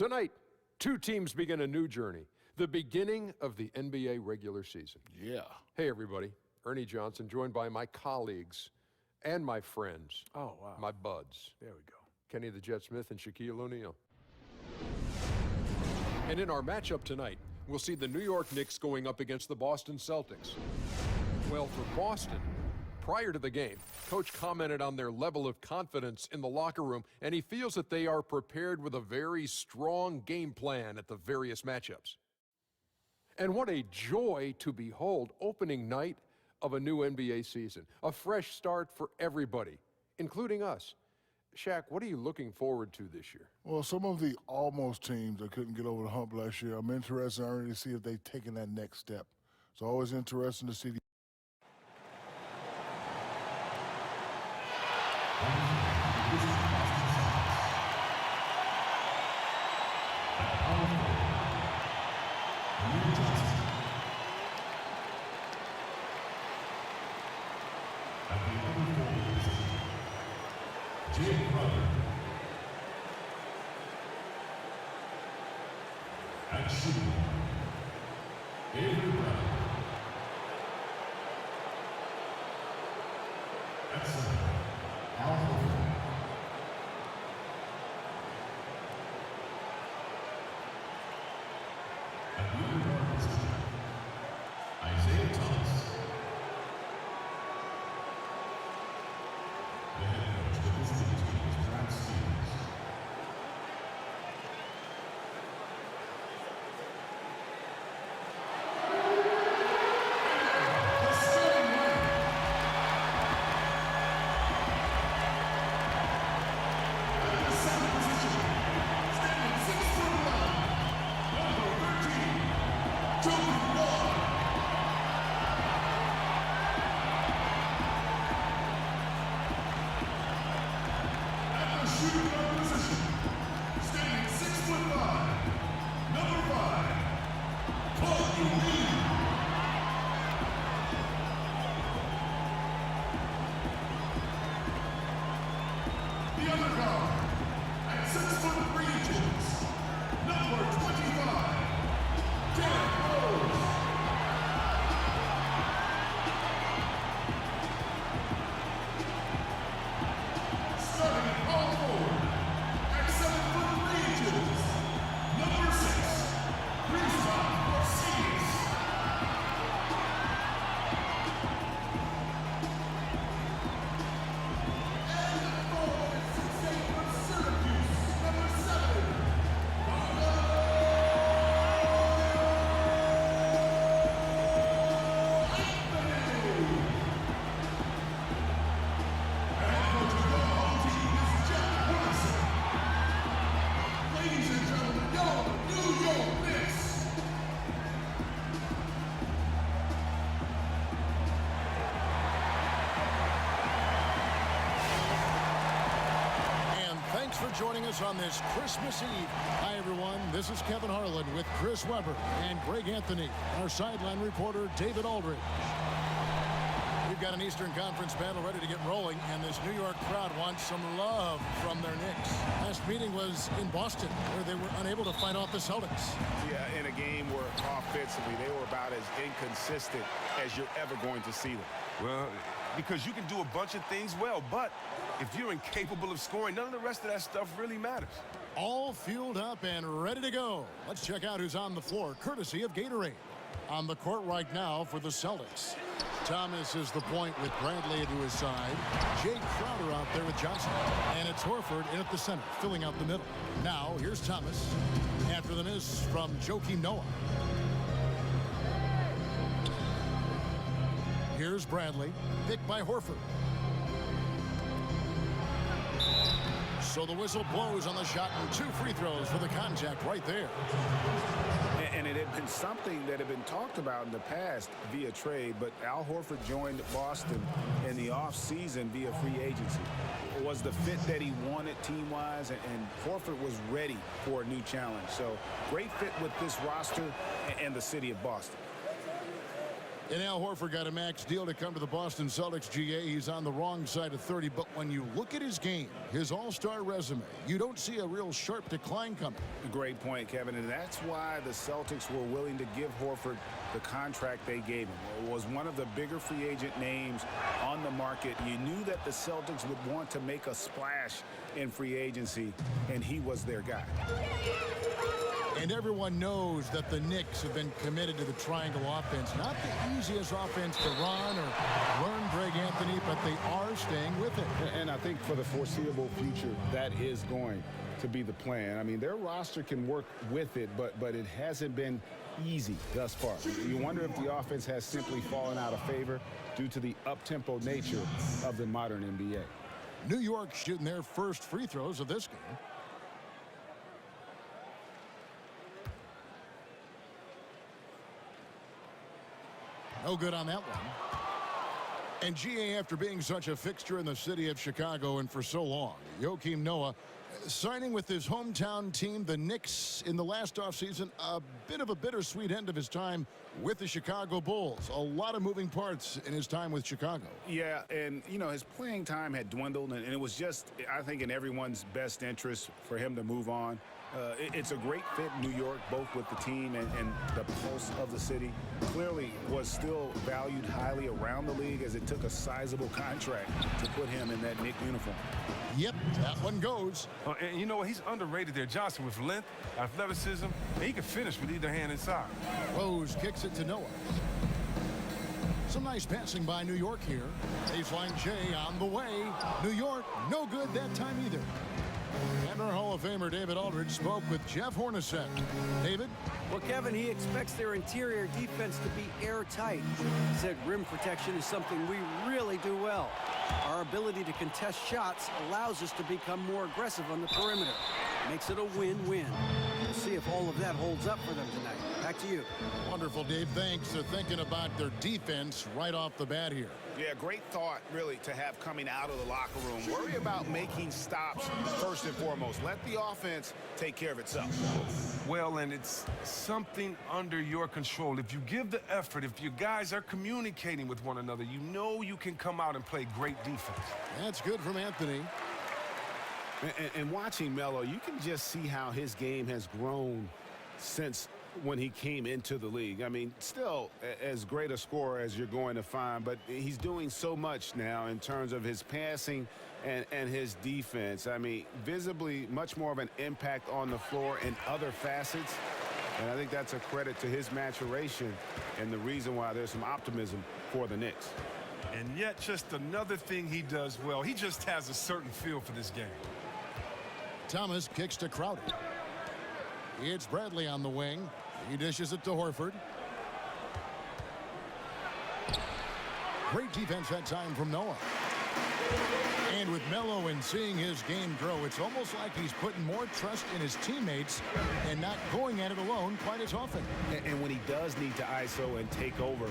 Tonight, two teams begin a new journey, the beginning of the NBA regular season. Yeah. Hey, everybody. Ernie Johnson, joined by my colleagues and my friends. Oh, wow. My buds. There we go. Kenny the Jet Smith and Shaquille O'Neal. And in our matchup tonight, we'll see the New York Knicks going up against the Boston Celtics. Well, for Boston, prior to the game, Coach commented on their level of confidence in the locker room, and he feels that they are prepared with a very strong game plan at the various matchups. And what a joy to behold opening night of a new NBA season. A fresh start for everybody, including us. Shaq, what are you looking forward to this year? Well, some of the almost teams that couldn't get over the hump last year, I'm interested to see if they've taken that next step. It's always interesting to see the for joining us on this Christmas Eve. Hi, everyone. This is Kevin Harlan with Chris Webber and Greg Anthony, our sideline reporter, David Aldridge. We've got an Eastern Conference battle ready to get rolling, and this New York crowd wants some love from their Knicks. Last meeting was in Boston, where they were unable to fight off the Celtics. Yeah, in a game where offensively they were about as inconsistent as you're ever going to see them. Well, because you can do a bunch of things well, but if you're incapable of scoring, none of the rest of that stuff really matters. All fueled up and ready to go. Let's check out who's on the floor, courtesy of Gatorade. On the court right now for the Celtics. Thomas is the point with Bradley to his side. Jay Crowder out there with Johnson. And it's Horford in at the center, filling out the middle. Now, here's Thomas. After the miss from Joakim Noah. Here's Bradley, picked by Horford. So the whistle blows on the shot and 2 free throws for the contact right there. And it had been something that had been talked about in the past via trade, but Al Horford joined Boston in the offseason via free agency. It was the fit that he wanted team-wise, and Horford was ready for a new challenge. So great fit with this roster and the city of Boston. And Al Horford got a max deal to come to the Boston Celtics, GA. He's on the wrong side of 30, but when you look at his game, his all-star resume, you don't see a real sharp decline coming. Great point, Kevin, and that's why the Celtics were willing to give Horford the contract they gave him. It was one of the bigger free agent names on the market. You knew that the Celtics would want to make a splash in free agency, and he was their guy. And everyone knows that the Knicks have been committed to the triangle offense. Not the easiest offense to run or learn, Greg Anthony, but they are staying with it. And I think for the foreseeable future, that is going to be the plan. I mean, their roster can work with it, but it hasn't been easy thus far. You wonder if the offense has simply fallen out of favor due to the up-tempo nature of the modern NBA. New York shooting their first free throws of this game. No good on that one. And GA, after being such a fixture in the city of Chicago and for so long, Joakim Noah signing with his hometown team, the Knicks, in the last offseason, a bit of a bittersweet end of his time with the Chicago Bulls. A lot of moving parts in his time with Chicago. Yeah, and, you know, his playing time had dwindled, and it was just, I think, in everyone's best interest for him to move on. It's a great fit in New York, both with the team and the pulse of the city. Clearly was still valued highly around the league as it took a sizable contract to put him in that Knick uniform. Yep, that one goes. And you know what? He's underrated there, Johnson, with length, athleticism, and he can finish with either hand inside. Rose kicks it to Noah. Some nice passing by New York here. Baseline J on the way. New York, no good that time either. And our Hall of Famer David Aldridge spoke with Jeff Hornacek. David? Well, Kevin, he expects their interior defense to be airtight. He said rim protection is something we really do well. Our ability to contest shots allows us to become more aggressive on the perimeter. Makes it a win-win. We'll see if all of that holds up for them tonight. Back to you. Wonderful, Dave. Thanks for thinking about their defense right off the bat here. Yeah, great thought, really, to have coming out of the locker room. Worry about making stops first and foremost. Let the offense take care of itself. Well, and it's something under your control. If you give the effort, if your guys are communicating with one another, you know you can come out and play great defense. That's good from Anthony. And watching Melo, you can just see how his game has grown since when he came into the league. I mean, still as great a scorer as you're going to find, but he's doing so much now in terms of his passing and his defense. I mean, visibly much more of an impact on the floor in other facets. And I think that's a credit to his maturation and the reason why there's some optimism for the Knicks. And yet just another thing he does well. He just has a certain feel for this game. Thomas kicks to Crowder. It's Bradley on the wing. He dishes it to Horford. Great defense that time from Noah. And with Melo and seeing his game grow, it's almost like he's putting more trust in his teammates and not going at it alone quite as often. And when he does need to ISO and take over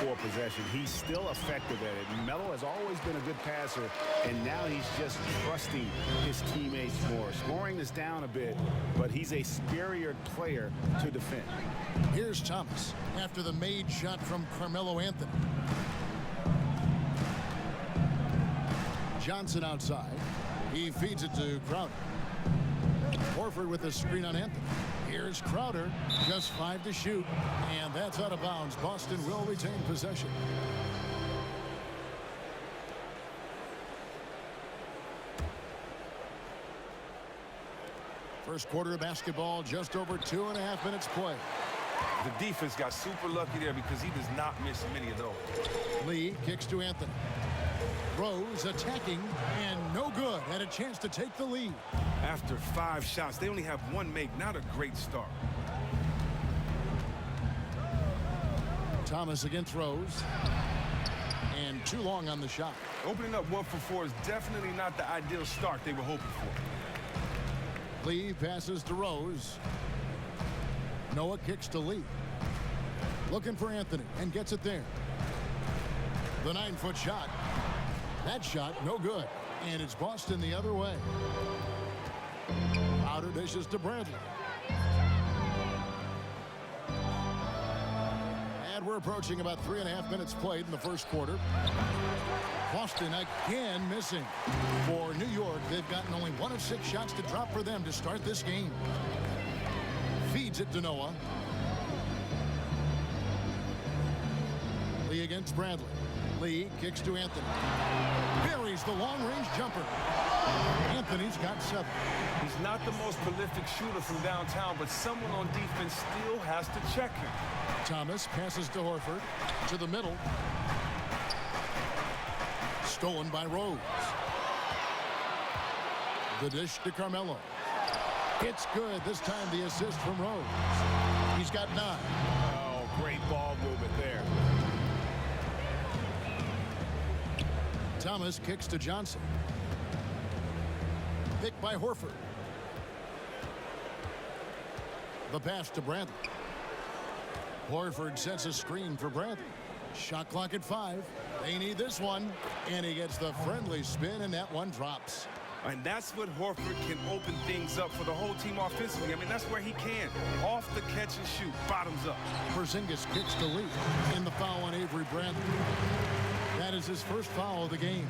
for possession, he's still effective at it. Melo has always been a good passer, and now he's just trusting his teammates more. Scoring is down a bit, but he's a superior player to defend. Here's Thomas after the made shot from Carmelo Anthony. Johnson outside. He feeds it to Crowder. Horford with a screen on Anthony. Here's Crowder. Just 5 to shoot. And that's out of bounds. Boston will retain possession. First quarter of basketball, just over 2.5 minutes play. The defense got super lucky there because he does not miss many of those. Lee kicks to Anthony. Rose attacking and no good. Had a chance to take the lead. After 5 shots, they only have 1 make. Not a great start. Thomas against Rose. And too long on the shot. Opening up 1 for 4 is definitely not the ideal start they were hoping for. Lee passes to Rose. Noah kicks to Lee. Looking for Anthony and gets it there. The 9-foot shot. That shot, no good. And it's Boston the other way. Crowder dishes to Bradley. And we're approaching about 3.5 minutes played in the first quarter. Boston again missing. For New York, they've gotten only 1 of 6 shots to drop for them to start this game. Feeds it to Noah. Lee against Bradley. Lee kicks to Anthony. Buries the long-range jumper. Anthony's got 7. He's not the most prolific shooter from downtown, but someone on defense still has to check him. Thomas passes to Horford. To the middle. Stolen by Rose. The dish to Carmelo. It's good. This time the assist from Rose. He's got 9. Oh, great ball movement there. Thomas kicks to Johnson. Picked by Horford. The pass to Bradley. Horford sets a screen for Bradley. Shot clock at 5. They need this one. And he gets the friendly spin, and that one drops. And that's what Horford can open things up for the whole team offensively. I mean, that's where he can. Off the catch and shoot, bottoms up. Porzingis kicks to Lee. In the foul on Avery Bradley. That is his first foul of the game.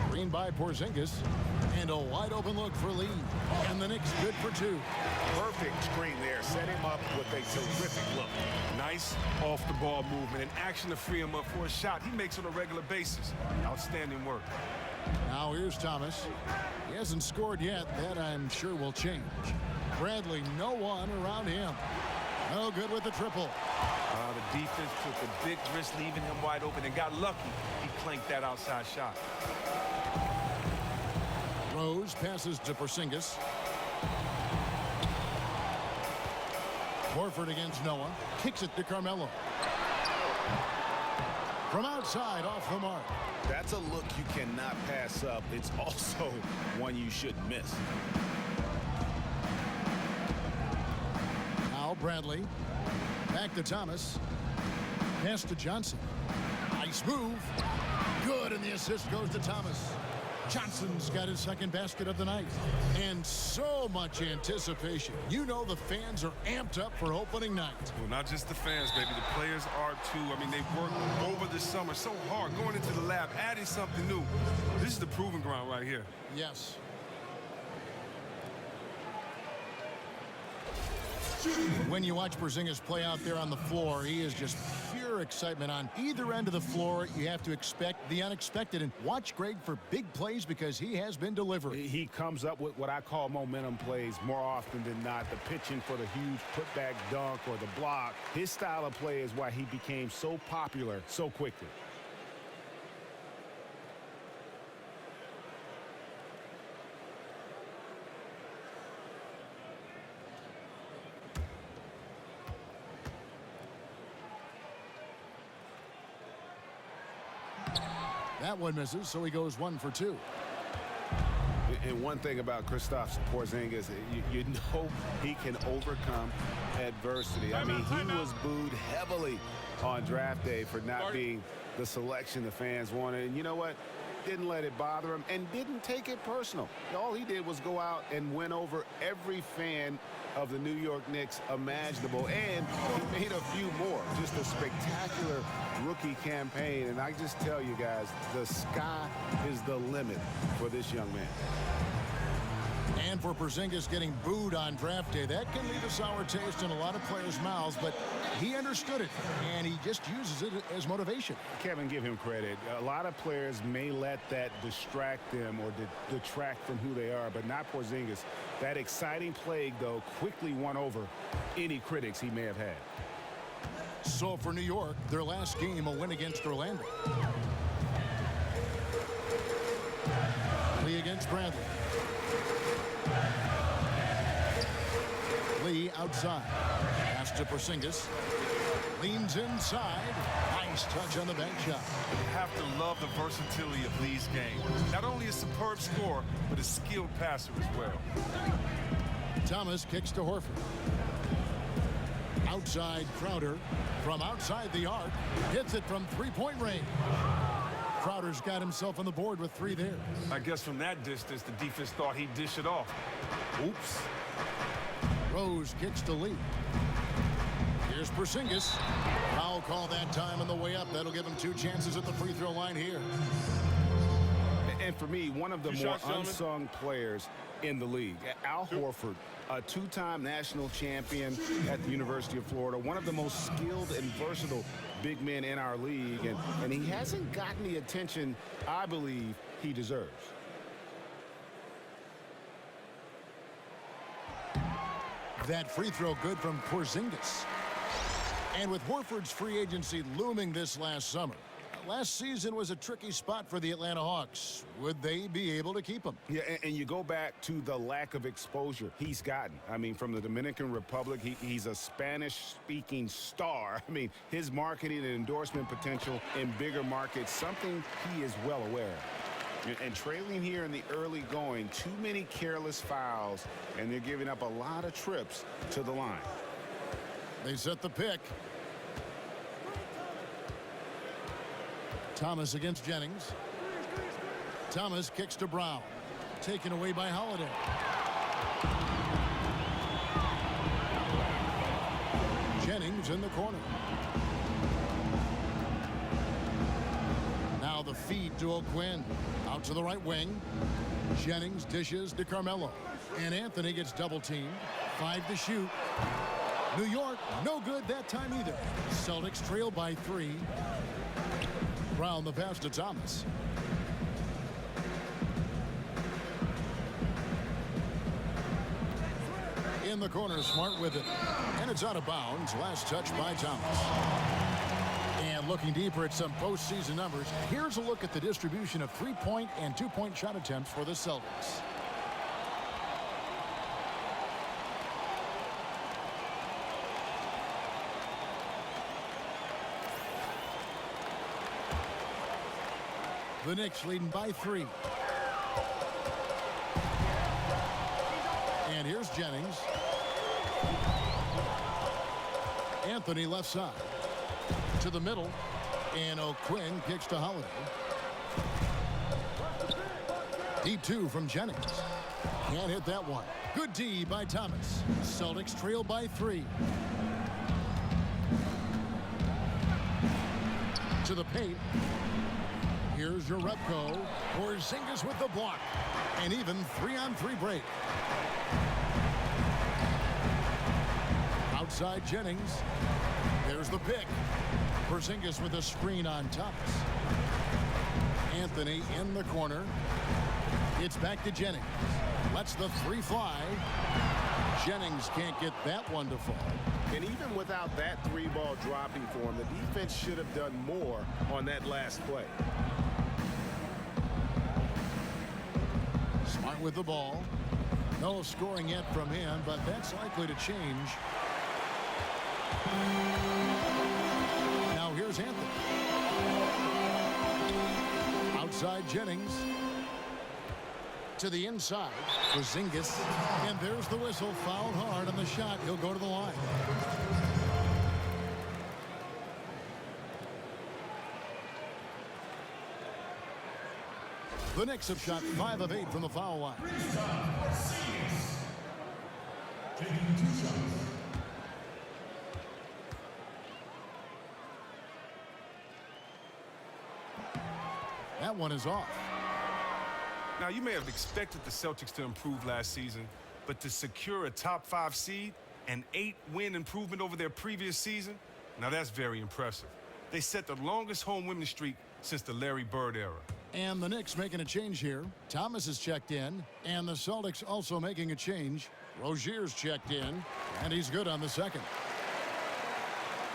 Screen by Porzingis. And a wide open look for Lee. And the Knicks good for 2. Perfect screen there. Set him up with a terrific look. Nice off-the-ball movement and action to free him up for a shot he makes on a regular basis. Outstanding work. Now here's Thomas. He hasn't scored yet. That I'm sure will change. Bradley, no one around him. No good with the triple. The defense took a big risk leaving him wide open and got lucky. He clanked that outside shot. Rose passes to Porzingis. Horford against Noah. Kicks it to Carmelo. From outside, off the mark. That's a look you cannot pass up. It's also one you shouldn't miss. Now Bradley. Back to Thomas. Pass to Johnson. Nice move. Good, and the assist goes to Thomas. Johnson's got his second basket of the night. And so much anticipation. You know the fans are amped up for opening night. Well, not just the fans, baby. The players are, too. I mean, they've worked over the summer so hard, going into the lab, adding something new. This is the proving ground right here. Yes. When you watch Porzingis play out there on the floor, he is just pure excitement. On either end of the floor, you have to expect the unexpected. And watch Greg for big plays because he has been delivering. He comes up with what I call momentum plays more often than not. The pitching for the huge putback dunk or the block. His style of play is why he became so popular so quickly. That one misses, so he goes 1 for 2. And one thing about Kristaps Porzingis, you know he can overcome adversity. I mean, he was booed heavily on draft day for not being the selection the fans wanted. And you know what? Didn't let it bother him and didn't take it personal. All he did was go out and win over every fan of the New York Knicks imaginable, and he made a few more. Just a spectacular rookie campaign, and I just tell you guys, the sky is the limit for this young man. And for Porzingis getting booed on draft day, that can leave a sour taste in a lot of players' mouths, but he understood it, and he just uses it as motivation. Kevin, give him credit. A lot of players may let that distract them or detract from who they are, but not Porzingis. That exciting plague, though, quickly won over any critics he may have had. So for New York, their last game, a win against Orlando. Lee against Bradley. Lee outside. Pass to Porzingis. Leans inside. Nice touch on the bank shot. You have to love the versatility of Lee's game. Not only a superb scorer, but a skilled passer as well. Thomas kicks to Horford. Outside Crowder. From outside the arc. Hits it from three-point range. Crowder's got himself on the board with 3 there. I guess from that distance, the defense thought he'd dish it off. Oops. Rose kicks to Lee. Here's Porzingis. Foul call that time on the way up. That'll give him 2 chances at the free throw line here. And for me, one of the more unsung players in the league. Al Horford, a 2-time national champion at the University of Florida, one of the most skilled and versatile big men in our league, and he hasn't gotten the attention I believe he deserves. That free throw good from Porzingis. And with Horford's free agency looming this last summer, last season was a tricky spot for the Atlanta Hawks. Would they be able to keep him? Yeah, and you go back to the lack of exposure he's gotten. I mean, from the Dominican Republic, he's a Spanish-speaking star. I mean, his marketing and endorsement potential in bigger markets, something he is well aware of. And trailing here in the early going, too many careless fouls, and they're giving up a lot of trips to the line. They set the pick. Thomas against Jennings. Thomas kicks to Brown. Taken away by Holiday. Jennings in the corner. Now the feed to O'Quinn. Out to the right wing. Jennings dishes to Carmelo. And Anthony gets double teamed. 5 to shoot. New York, no good that time either. Celtics trail by 3. Brown the pass to Thomas. In the corner, Smart with it. And it's out of bounds. Last touch by Thomas. And looking deeper at some postseason numbers, here's a look at the distribution of 3-point and 2-point shot attempts for the Celtics. The Knicks leading by 3. And here's Jennings. Anthony left side. To the middle. And O'Quinn kicks to Holiday. Deep 2 from Jennings. Can't hit that one. Good D by Thomas. Celtics trail by 3. To the paint. Here's Jerebko. Porzingis with the block. And even 3-on-3 break. Outside Jennings. There's the pick. Porzingis with a screen on Thomas. Anthony in the corner. It's back to Jennings. Lets the 3 fly. Jennings can't get that one to fall. And even without that 3-ball dropping for him, the defense should have done more on that last play. Smart with the ball. No scoring yet from him, but that's likely to change. Now here's Anthony. Outside Jennings. To the inside. Porzingis. And there's the whistle. Fouled hard on the shot. He'll go to the line. The Knicks have shot 5 of 8 from the foul line. That one is off. Now, you may have expected the Celtics to improve last season, but to secure a top 5 seed, an 8-win improvement over their previous season, now that's very impressive. They set the longest home winning streak since the Larry Bird era. And the Knicks making a change here. Thomas is checked in, and the Celtics also making a change. Rozier's checked in, and he's good on the second.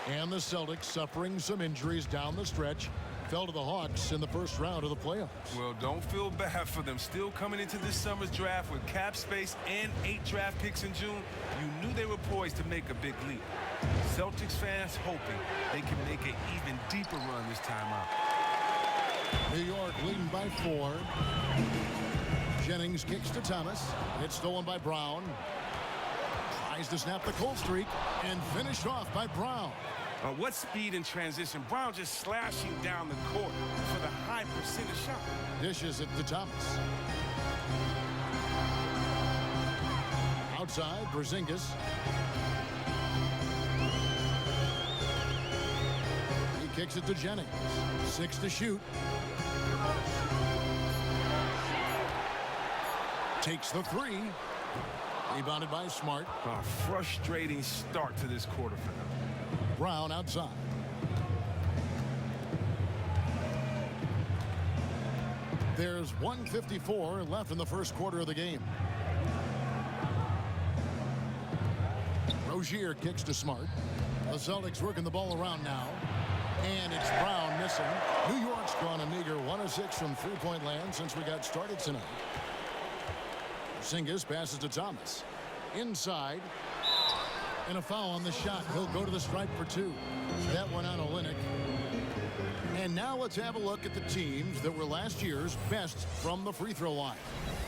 And the Celtics suffering some injuries down the stretch. Fell to the Hawks in the first round of the playoffs. Well, don't feel bad for them. Still coming into this summer's draft with cap space and 8 draft picks in June, you knew they were poised to make a big leap. Celtics fans hoping they can make an even deeper run this time out. New York leading by 4. Jennings kicks to Thomas. It's stolen by Brown. Tries to snap the cold streak and finished off by Brown. What speed in transition. Brown just slashing down the court for the high 99% shot. Dishes it to Thomas. Outside, Porzingis. He kicks it to Jennings. 6 to shoot. Takes the 3. Rebounded by Smart. A frustrating start to this quarter for him. Brown outside. There's 1:54 left in the first quarter of the game. Rozier kicks to Smart. The Celtics working the ball around now. And it's Brown missing. New York's gone a meager 1 of 6 from three-point land since we got started tonight. Porzingis passes to Thomas. Inside. And a foul on the shot. He'll go to the stripe for 2. That one on Olynyk. And now let's have a look at the teams that were last year's best from the free throw line.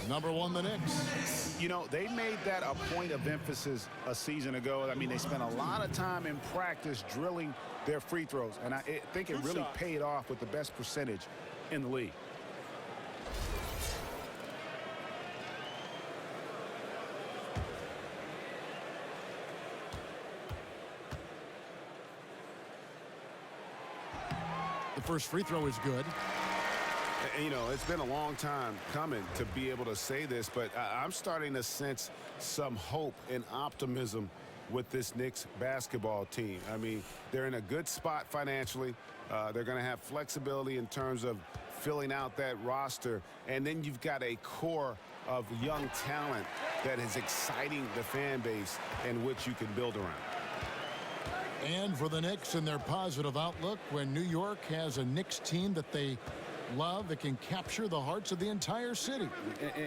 Number 1, the Knicks. You know, they made that a point of emphasis a season ago. I mean, they spent a lot of time in practice drilling their free throws, and I think it really paid off with the best percentage in the league. The first free throw is good. And, you know, it's been a long time coming to be able to say this, but I'm starting to sense some hope and optimism with this Knicks basketball team. I mean, they're in a good spot financially. They're going to have flexibility in terms of filling out that roster. And then you've got a core of young talent that is exciting the fan base and which you can build around. And for the Knicks and their positive outlook, when New York has a Knicks team that they love, that can capture the hearts of the entire city.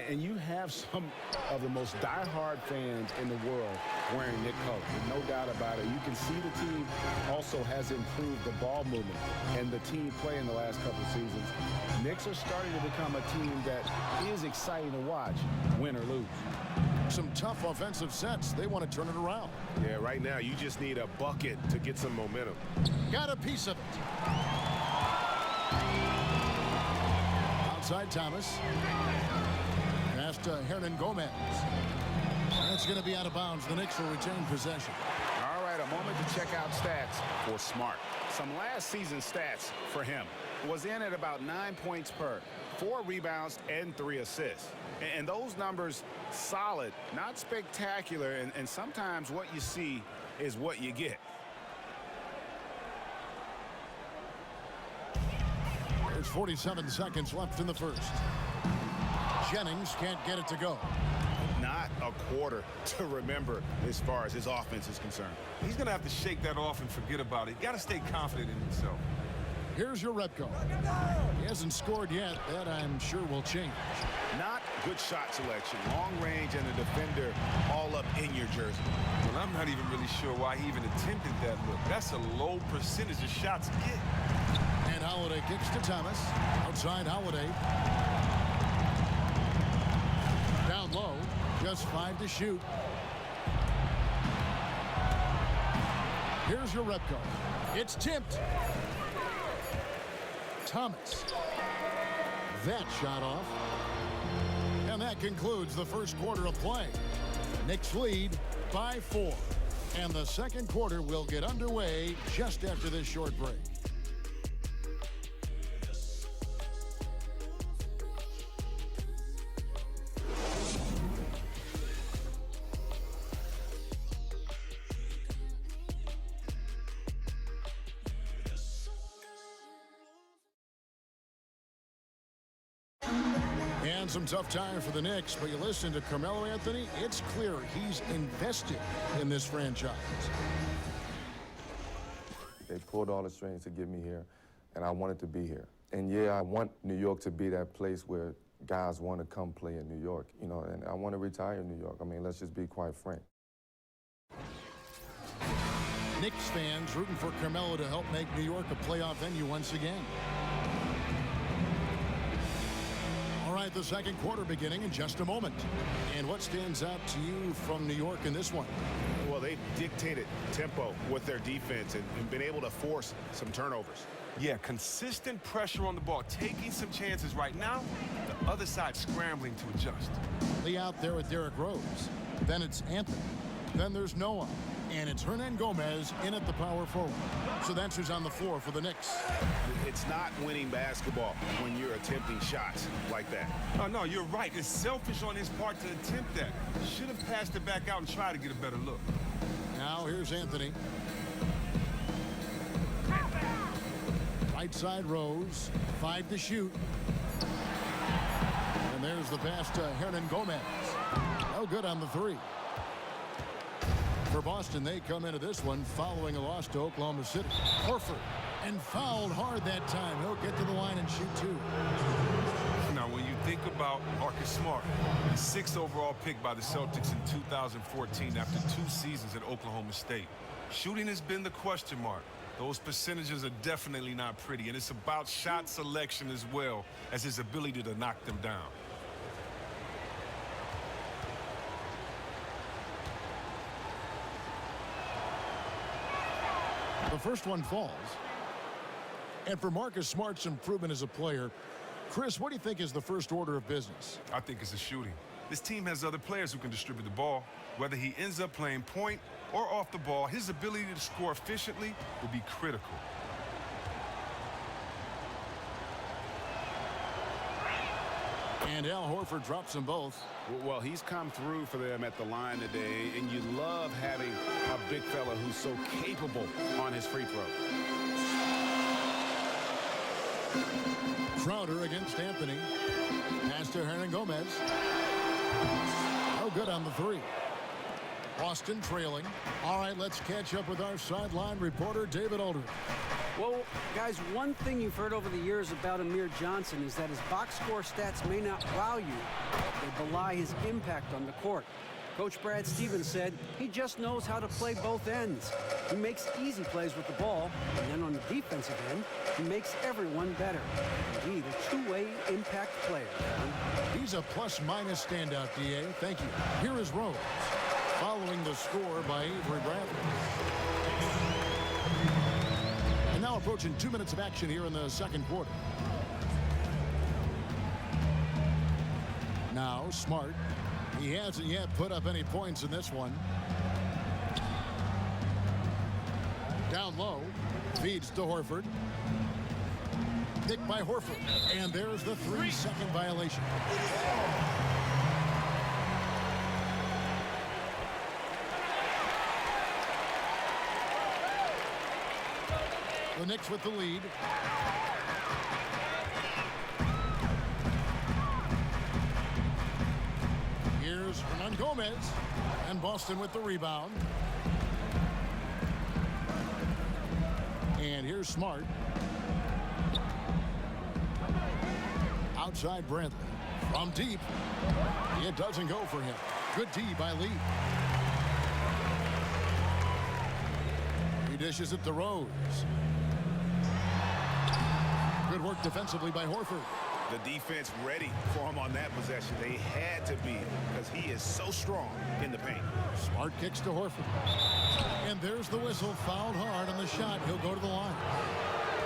And you have some of the most diehard fans in the world wearing Knicks colors, no doubt about it. You can see the team also has improved the ball movement and the team play in the last couple of seasons. Knicks are starting to become a team that is exciting to watch, win or lose. Some tough offensive sets. They want to turn it around. Yeah, right now you just need a bucket to get some momentum. Got a piece of it. Outside Thomas. Pass to Hernan Gomez. That's going to be out of bounds. The Knicks will retain possession. All right, a moment to check out stats for Smart. Some last season stats for him. Was in at about 9 points per, 4 rebounds, and 3 assists. And those numbers, solid, not spectacular, and sometimes what you see is what you get. There's 47 seconds left in the first. Jennings can't get it to go. Not a quarter to remember as far as his offense is concerned. He's going to have to shake that off and forget about it. You got to stay confident in himself. Here's your Repco. He hasn't scored yet. That, I'm sure, will change. Not good shot selection. Long range and a defender all up in your jersey. Well, I'm not even really sure why he even attempted that look. That's a low percentage of shots to get. And Holiday kicks to Thomas. Outside Holiday. Down low. Just 5 to shoot. Here's your Repco. It's tipped. Thomas. That shot off. And that concludes the first quarter of play. Knicks lead by 4. And the second quarter will get underway just after this short break. And some tough time for the Knicks, but you listen to Carmelo Anthony, it's clear he's invested in this franchise. They pulled all the strings to get me here, and I wanted to be here. And yeah, I want New York to be that place where guys want to come play in New York, you know, and I want to retire in New York. I mean, let's just be quite frank. Knicks fans rooting for Carmelo to help make New York a playoff venue once again. All right, the second quarter beginning in just a moment. And what stands out to you from New York in this one? Well, they've dictated tempo with their defense and been able to force some turnovers. Yeah, consistent pressure on the ball, taking some chances right now. The other side scrambling to adjust. Lee out there with Derrick Rose. Then it's Anthony. Then there's Noah. And it's Hernan Gomez in at the power forward. So that's who's on the floor for the Knicks. It's not winning basketball when you're attempting shots like that. Oh, no, you're right. It's selfish on his part to attempt that. Should have passed it back out and tried to get a better look. Now here's Anthony. Right side Rose. 5 to shoot. And there's the pass to Hernan Gomez. No good on the 3. For Boston, they come into this one following a loss to Oklahoma City. Horford, and fouled hard that time. He'll get to the line and shoot 2. Now, when you think about Marcus Smart, the 6th overall pick by the Celtics in 2014 after 2 seasons at Oklahoma State, shooting has been the question mark. Those percentages are definitely not pretty, and it's about shot selection as well as his ability to knock them down. The first one falls. And for Marcus Smart's improvement as a player, Chris, what do you think is the first order of business? I think it's the shooting. This team has other players who can distribute the ball. Whether he ends up playing point or off the ball, his ability to score efficiently will be critical. And Al Horford drops them both. Well, he's come through for them at the line today, and you love having a big fella who's so capable on his free throw. Crowder against Anthony. Pass to Hernan Gomez. No good on the 3. Boston trailing. All right, let's catch up with our sideline reporter, David Aldridge. Well, guys, one thing you've heard over the years about Amir Johnson is that his box score stats may not wow you. They belie his impact on the court. Coach Brad Stevens said he just knows how to play both ends. He makes easy plays with the ball, and then on the defensive end, he makes everyone better. Indeed, a two-way impact player. He's a plus-minus standout, D.A. Thank you. Here is Rose, following the score by Avery Bradley. And now approaching 2 minutes of action here in the second quarter. Now, Smart. He hasn't yet put up any points in this one. Down low. Feeds to Horford. Picked by Horford. And there's the 3-second violation. The Knicks with the lead. Here's Hernan Gomez, and Boston with the rebound. And here's Smart. Outside Bradley. From deep. It doesn't go for him. Good D by Lee. He dishes it to Rose. Good work defensively by Horford. The defense ready for him on that possession. They had to be, because he is so strong in the paint. Smart kicks to Horford. And there's the whistle. Fouled hard on the shot. He'll go to the line.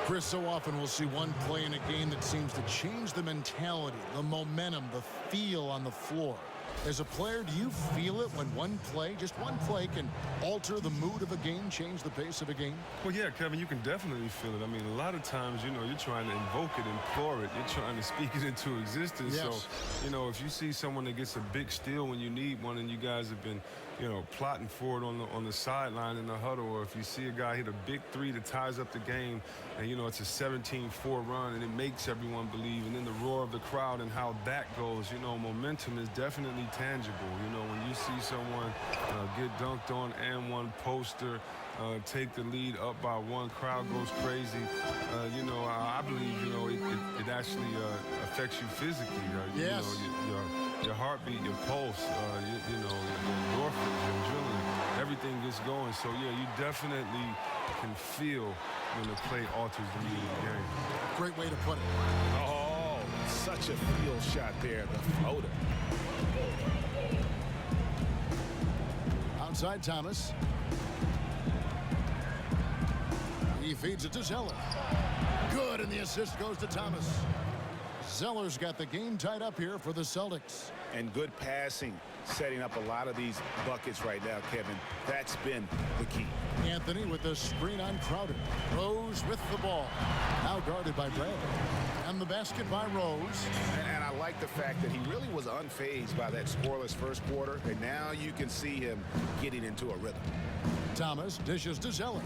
Chris, so often we'll see one play in a game that seems to change the mentality, the momentum, the feel on the floor. As a player, do you feel it when just one play can alter the mood of a game, change the pace of a game? Well, yeah, Kevin, you can definitely feel it. I mean, a lot of times, you're trying to invoke it, implore it. You're trying to speak it into existence. Yes. So, if you see someone that gets a big steal when you need one and you guys have been, plotting for it on the sideline in the huddle, or if you see a guy hit a big 3 that ties up the game and, it's a 17-4 run and it makes everyone believe, and then the roar of the crowd and how that goes, momentum is definitely tangible. When you see someone get dunked on and one poster, take the lead up by 1, crowd goes crazy. I believe, it actually affects you physically. Yes. Your heartbeat, your pulse, your endorphins, your adrenaline, everything gets going. So, yeah, you definitely can feel when the play alters the meaning of the game. Great way to put it. Oh, such a field shot there, the floater. Outside Thomas. He feeds it to Zeller. Good, and the assist goes to Thomas. Zeller's got the game tied up here for the Celtics. And good passing, setting up a lot of these buckets right now, Kevin. That's been the key. Anthony with the screen on Crowder. Rose with the ball. Now guarded by Brad. And the basket by Rose. And I like the fact that he really was unfazed by that scoreless first quarter. And now you can see him getting into a rhythm. Thomas dishes to Zeller.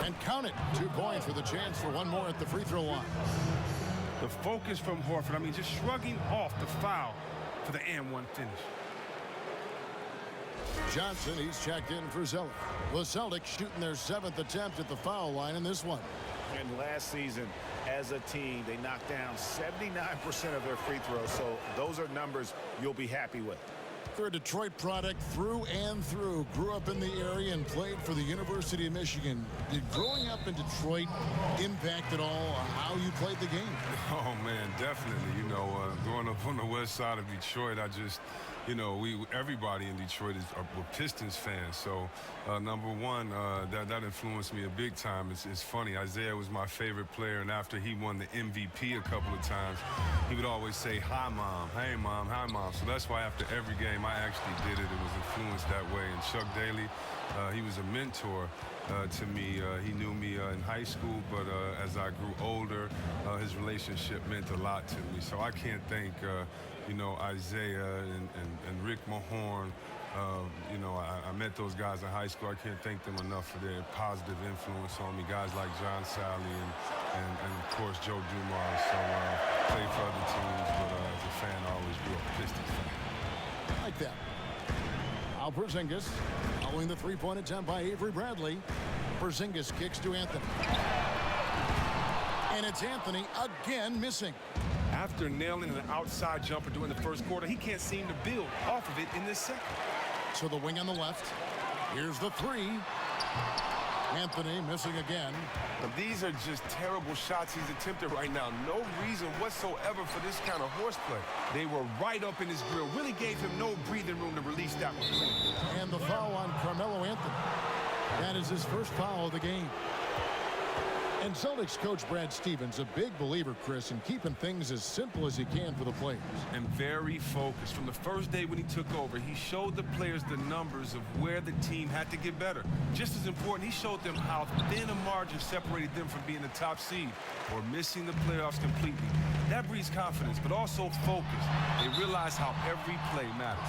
And count it. 2 points with a chance for one more at the free throw line. The focus from Horford, I mean, just shrugging off the foul for the and-one finish. Johnson, he's checked in for Zeller. The Celtics shooting their 7th attempt at the foul line in this one. And last season, as a team, they knocked down 79% of their free throws. So those are numbers you'll be happy with. They're a Detroit product through and through. Grew up in the area and played for the University of Michigan. Did growing up in Detroit impact at all how you played the game? Oh, man, definitely. You know, growing up on the west side of Detroit, I just, you know, everybody in Detroit were Pistons fans. So, number one, that influenced me a big time. It's funny. Isaiah was my favorite player, and after he won the MVP a couple of times, he would always say, "Hi, Mom. Hey, Mom. Hi, Mom." So that's why after every game, I actually did it. It was influenced that way. And Chuck Daly, he was a mentor to me. He knew me in high school, but as I grew older, his relationship meant a lot to me. So I can't thank, you know, Isaiah and Rick Mahorn. You know, I met those guys in high school. I can't thank them enough for their positive influence on me. Guys like John Sally and of course, Joe Dumars. So played for other teams, but as a fan, I always grew up a Pistons fan. Like that. Now Porzingis following the three-point attempt by Avery Bradley. Porzingis kicks to Anthony. And it's Anthony again missing. After nailing an outside jumper during the first quarter, he can't seem to build off of it in this second. So the wing on the left. Here's the three. Anthony missing again. Now, these are just terrible shots he's attempted right now. No reason whatsoever for this kind of horseplay. They were right up in his grill. Really gave him no breathing room to release that one. And the foul on Carmelo Anthony. That is his first foul of the game. And Celtics coach Brad Stevens, a big believer, Chris, in keeping things as simple as he can for the players. And very focused. From the first day when he took over, he showed the players the numbers of where the team had to get better. Just as important, he showed them how thin a margin separated them from being the top seed or missing the playoffs completely. That breeds confidence, but also focus. They realize how every play matters.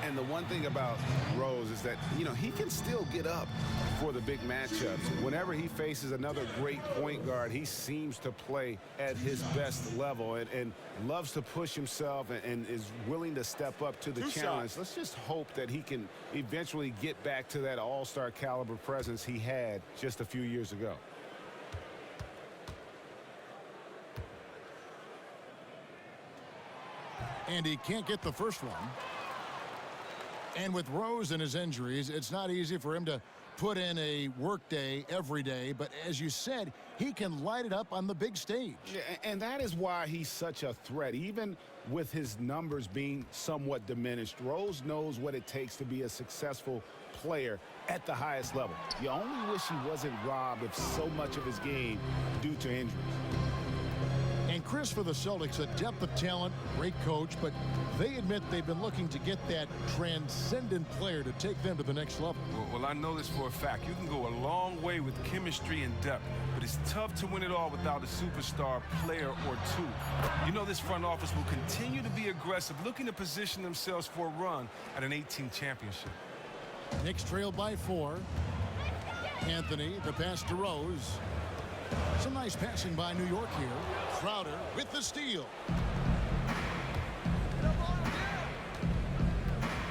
And the one thing about Rose is that, you know, he can still get up for the big matchups. Whenever he faces another great point guard, he seems to play at his best level and loves to push himself and is willing to step up to the challenge. Let's just hope that he can eventually get back to that all-star caliber presence he had just a few years ago. And he can't get the first one. And with Rose and his injuries, it's not easy for him to put in a work day every day. But as you said, he can light it up on the big stage. Yeah, and that is why he's such a threat. Even with his numbers being somewhat diminished, Rose knows what it takes to be a successful player at the highest level. You only wish he wasn't robbed of so much of his game due to injuries. And Chris, for the Celtics, a depth of talent, great coach, but they admit they've been looking to get that transcendent player to take them to the next level. Well, I know this for a fact. You can go a long way with chemistry and depth, but it's tough to win it all without a superstar player or two. You know this front office will continue to be aggressive, looking to position themselves for a run at an 18 championship. Knicks trailed by 4. Anthony, the pass to Rose. Some nice passing by New York here. Crowder with the steal.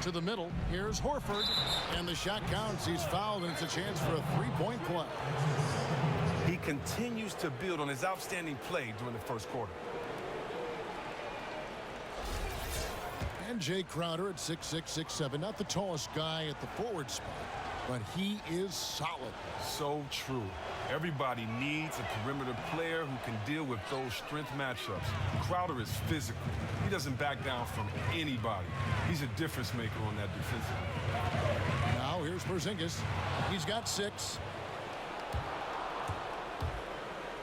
To the middle. Here's Horford. And the shot counts. He's fouled, and it's a chance for a three-point play. He continues to build on his outstanding play during the first quarter. And Jay Crowder at 6'6", 6'7", not the tallest guy at the forward spot, but he is solid. So true. Everybody needs a perimeter player who can deal with those strength matchups. Crowder is physical. He doesn't back down from anybody. He's a difference maker on that defensive end. Now here's Porzingis. He's got 6.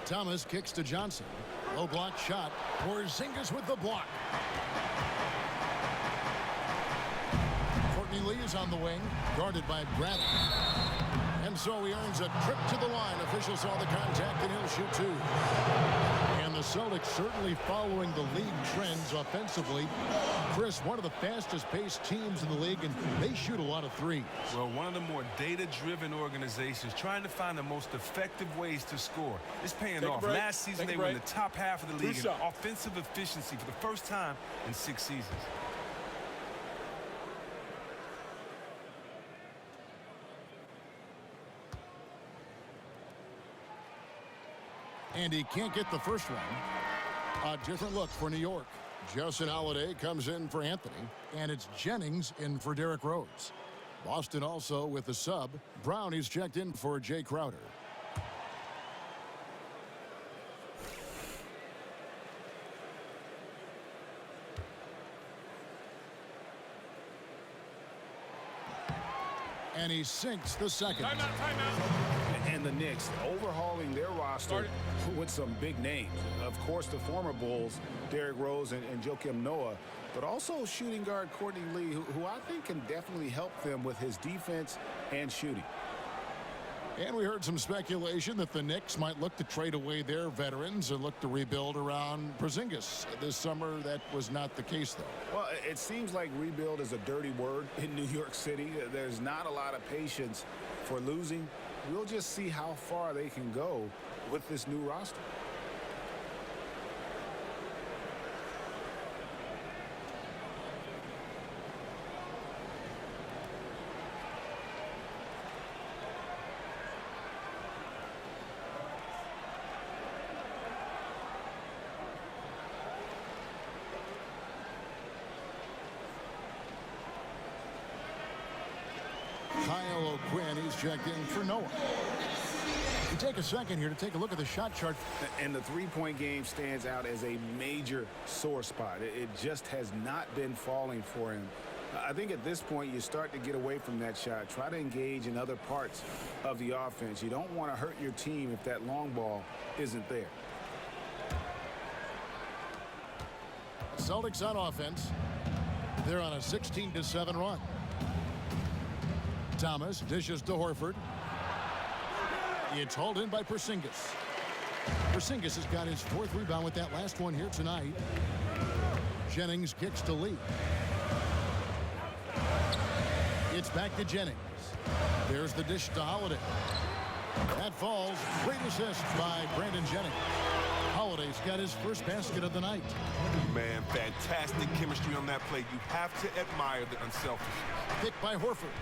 Thomas kicks to Johnson. Low block shot. Porzingis with the block. Courtney Lee is on the wing, guarded by Bradley. And so he earns a trip to the line. Officials saw the contact, and he'll shoot two. And the Celtics certainly following the league trends offensively. Chris, one of the fastest-paced teams in the league, and they shoot a lot of threes. Well, one of the more data-driven organizations trying to find the most effective ways to score. It's paying off. Last season, they were in the top half of the league in offensive efficiency for the first time in 6 seasons. And he can't get the first one. A different look for New York. Justin Holiday comes in for Anthony, and it's Jennings in for Derrick Rose. Boston also with the sub. Brownie's checked in for Jay Crowder. And he sinks the second. Timeout. And the Knicks overhauling their roster with some big names. Of course, the former Bulls, Derrick Rose and Joakim Noah, but also shooting guard Courtney Lee, who I think can definitely help them with his defense and shooting. And we heard some speculation that the Knicks might look to trade away their veterans and look to rebuild around Porzingis. This summer, that was not the case, though. Well, it seems like rebuild is a dirty word in New York City. There's not a lot of patience for losing. We'll just see how far they can go with this new roster. Kyle O'Quinn, he's checked in for Noah. We take a second here to take a look at the shot chart. And the three-point game stands out as a major sore spot. It just has not been falling for him. I think at this point you start to get away from that shot. Try to engage in other parts of the offense. You don't want to hurt your team if that long ball isn't there. Celtics on offense. They're on a 16-7 run. Thomas dishes to Horford. It's hauled in by Porzingis. Porzingis has got his 4th rebound with that last one here tonight. Jennings kicks to Lee. It's back to Jennings. There's the dish to Holiday. That falls. Great assist by Brandon Jennings. Holiday's got his first basket of the night. Man, fantastic chemistry on that play. You have to admire the unselfishness. Picked by Horford.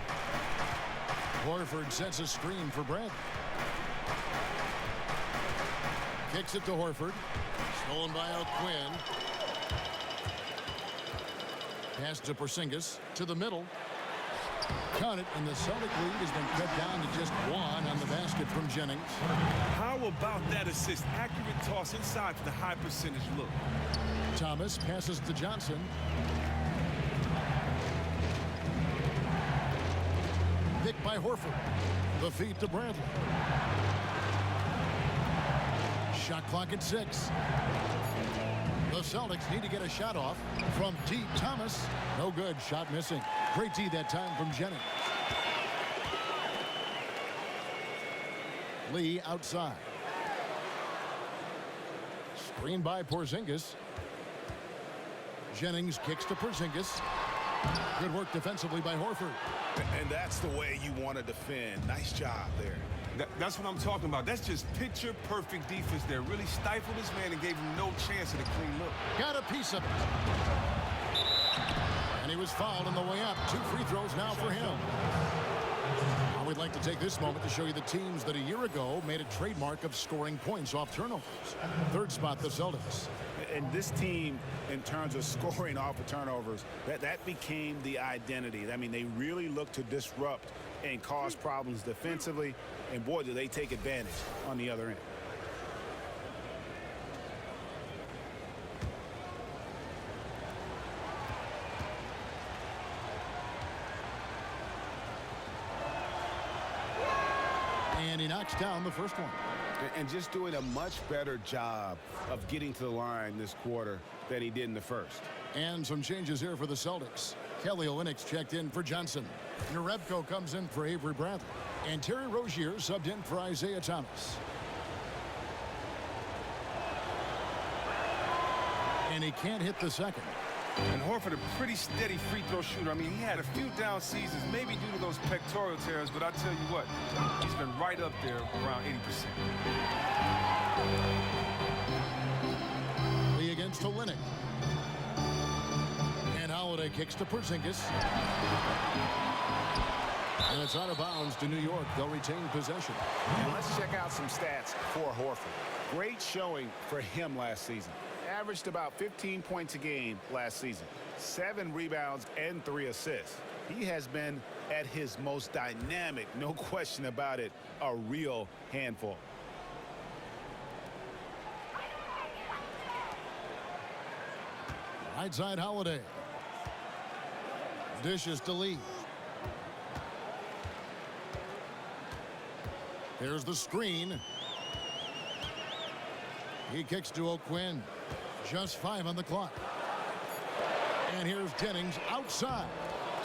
Horford sets a screen for Brad. Kicks it to Horford. Stolen by O'Quinn. Pass to Porzingis. To the middle. Count it, and the Celtic lead has been cut down to just 1 on the basket from Jennings. How about that assist? Accurate toss inside for the high percentage look. Thomas passes to Johnson. Picked by Horford. The feed to Bradley. Shot clock at 6. The Celtics need to get a shot off from deep. Thomas. No good. Shot missing. Great D that time from Jennings. Lee outside. Screen by Porzingis. Jennings kicks to Porzingis. Good work defensively by Horford. And that's the way you want to defend. Nice job there. That's what I'm talking about. That's just picture-perfect defense there. Really stifled this man and gave him no chance at a clean look. Got a piece of it. And he was fouled on the way up. 2 free throws now for him. We'd like to take this moment to show you the teams that a year ago made a trademark of scoring points off turnovers. 3rd spot, the Celtics. And this team, in terms of scoring off of turnovers, that became the identity. I mean, they really look to disrupt and cause problems defensively, and boy, do they take advantage on the other end. And he knocks down the first one. And just doing a much better job of getting to the line this quarter than he did in the first. And some changes here for the Celtics. Kelly Olynyk's checked in for Johnson. Jerebko comes in for Avery Bradley. And Terry Rozier subbed in for Isaiah Thomas. And he can't hit the second. And Horford, a pretty steady free throw shooter. I mean, he had a few down seasons, maybe due to those pectoral tears, but I tell you what, he's been right up there around 80%. Lee against Olynyk. And Holiday kicks to Porzingis. And it's out of bounds to New York. They'll retain possession. And let's check out some stats for Horford. Great showing for him last season. Averaged about 15 points a game last season. 7 rebounds and 3 assists. He has been at his most dynamic, no question about it, a real handful. Right side Holiday. Dishes to Lee. Here's the screen. He kicks to O'Quinn. Just 5 on the clock. And here's Jennings outside.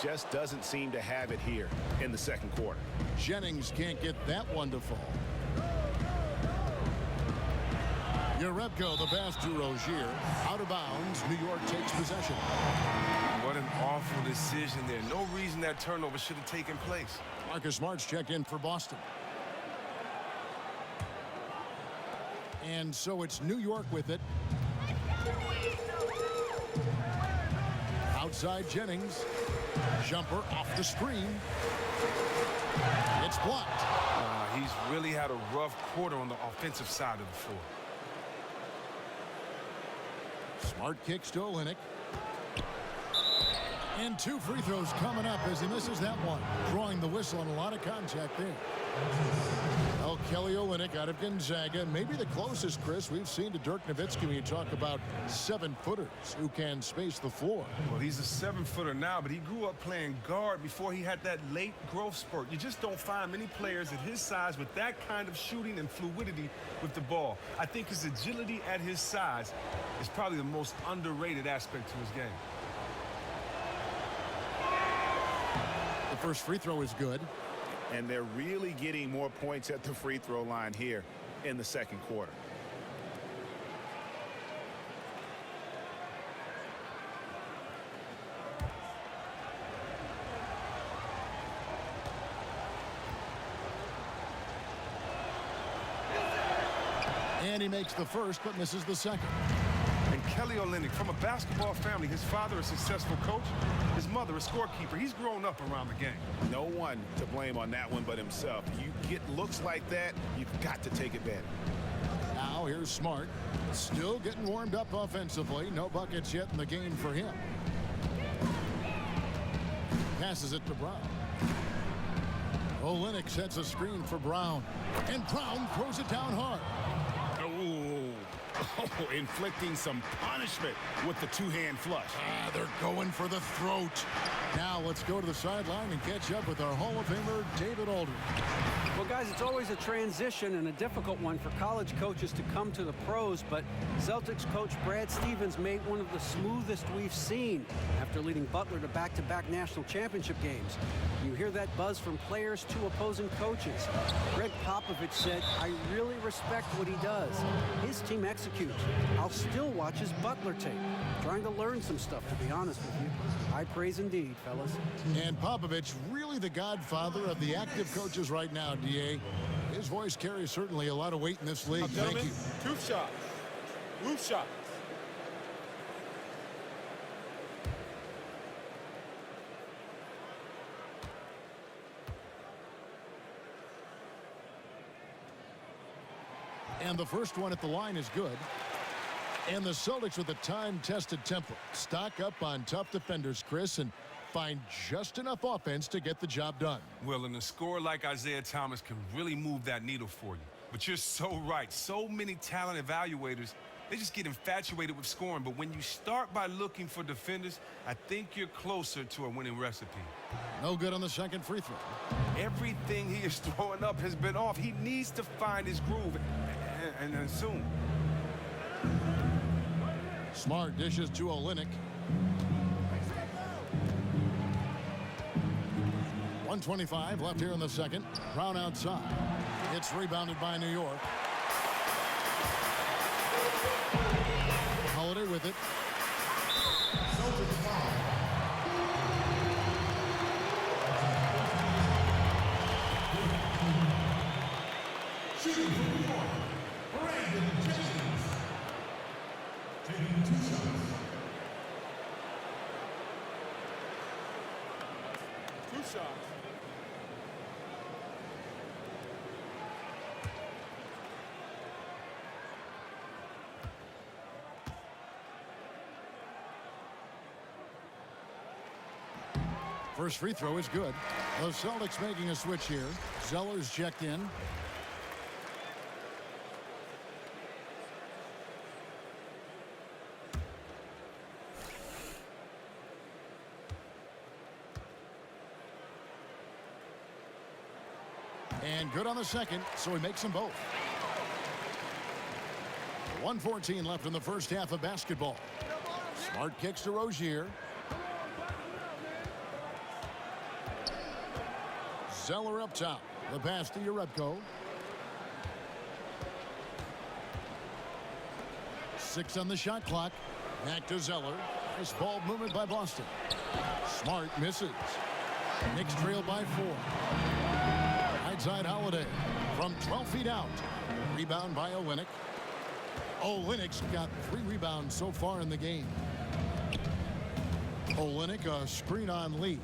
Just doesn't seem to have it here in the second quarter. Jennings can't get that one to fall. Jerebko, the pass to Rozier. Out of bounds. New York takes possession. What an awful decision there. No reason that turnover should have taken place. Marcus Smart's checked in for Boston. And so it's New York with it. Outside Jennings. Jumper off the screen. It's blocked. He's really had a rough quarter on the offensive side of the floor. Smart kicks to Olynyk. And 2 free throws coming up as he misses that one. Drawing the whistle and a lot of contact there. Well, Kelly Olynyk out of Gonzaga, maybe the closest, Chris, we've seen to Dirk Nowitzki when you talk about 7-footers who can space the floor. Well, he's a 7-footer now, but he grew up playing guard before he had that late growth spurt. You just don't find many players at his size with that kind of shooting and fluidity with the ball. I think his agility at his size is probably the most underrated aspect to his game. The first free throw is good. And they're really getting more points at the free throw line here in the second quarter. And he makes the first but misses the second. And Kelly Olynyk, from a basketball family, his father a successful coach, his mother a scorekeeper. He's grown up around the game. No one to blame on that one but himself. You get looks like that, you've got to take advantage. Now here's Smart. Still getting warmed up offensively. No buckets yet in the game for him. Passes it to Brown. Olynyk sets a screen for Brown. And Brown throws it down hard. Oh, inflicting some punishment with the 2-hand flush. They're going for the throat. Now let's go to the sideline and catch up with our Hall of Famer, David Aldridge. Well, guys, it's always a transition and a difficult one for college coaches to come to the pros, but Celtics coach Brad Stevens made one of the smoothest we've seen after leading Butler to back-to-back national championship games. You hear that buzz from players to opposing coaches. Greg Popovich said, "I really respect what he does. His team executes. I'll still watch his Butler tape. Trying to learn some stuff, to be honest with you. High praise indeed, fellas." And Popovich, really the godfather of the active coaches right now, DA. His voice carries certainly a lot of weight in this league. Thank you. Truth shots. Roof shots. And the first one at the line is good. And the Celtics with a time-tested template. Stock up on tough defenders, Chris, and find just enough offense to get the job done. Well, and a scorer like Isaiah Thomas can really move that needle for you. But you're so right. So many talent evaluators They just get infatuated with scoring. But when you start by looking for defenders, I think you're closer to a winning recipe. No good on the second free throw. Everything he is throwing up has been off. He needs to find his groove, and soon. Smart dishes to Olynyk. 1:25 left here in the second. Brown outside. It's rebounded by New York. Holiday with it. Shooting from New York, Brandon Jennings. Taking 2 shots. 2 shots. First free throw is good. The Celtics making a switch here. Zeller's checked in. And good on the second, so he makes them both. 1:14 left in the first half of basketball. Smart kicks to Rozier. Zeller up top. The pass to Jerebko. 6 on the shot clock. Back to Zeller. Nice ball movement by Boston. Smart misses. Knicks trail by 4. Right side Holiday from 12 feet out. Rebound by Olynyk. Olynyk's got 3 rebounds so far in the game. Olynyk a screen on Lee.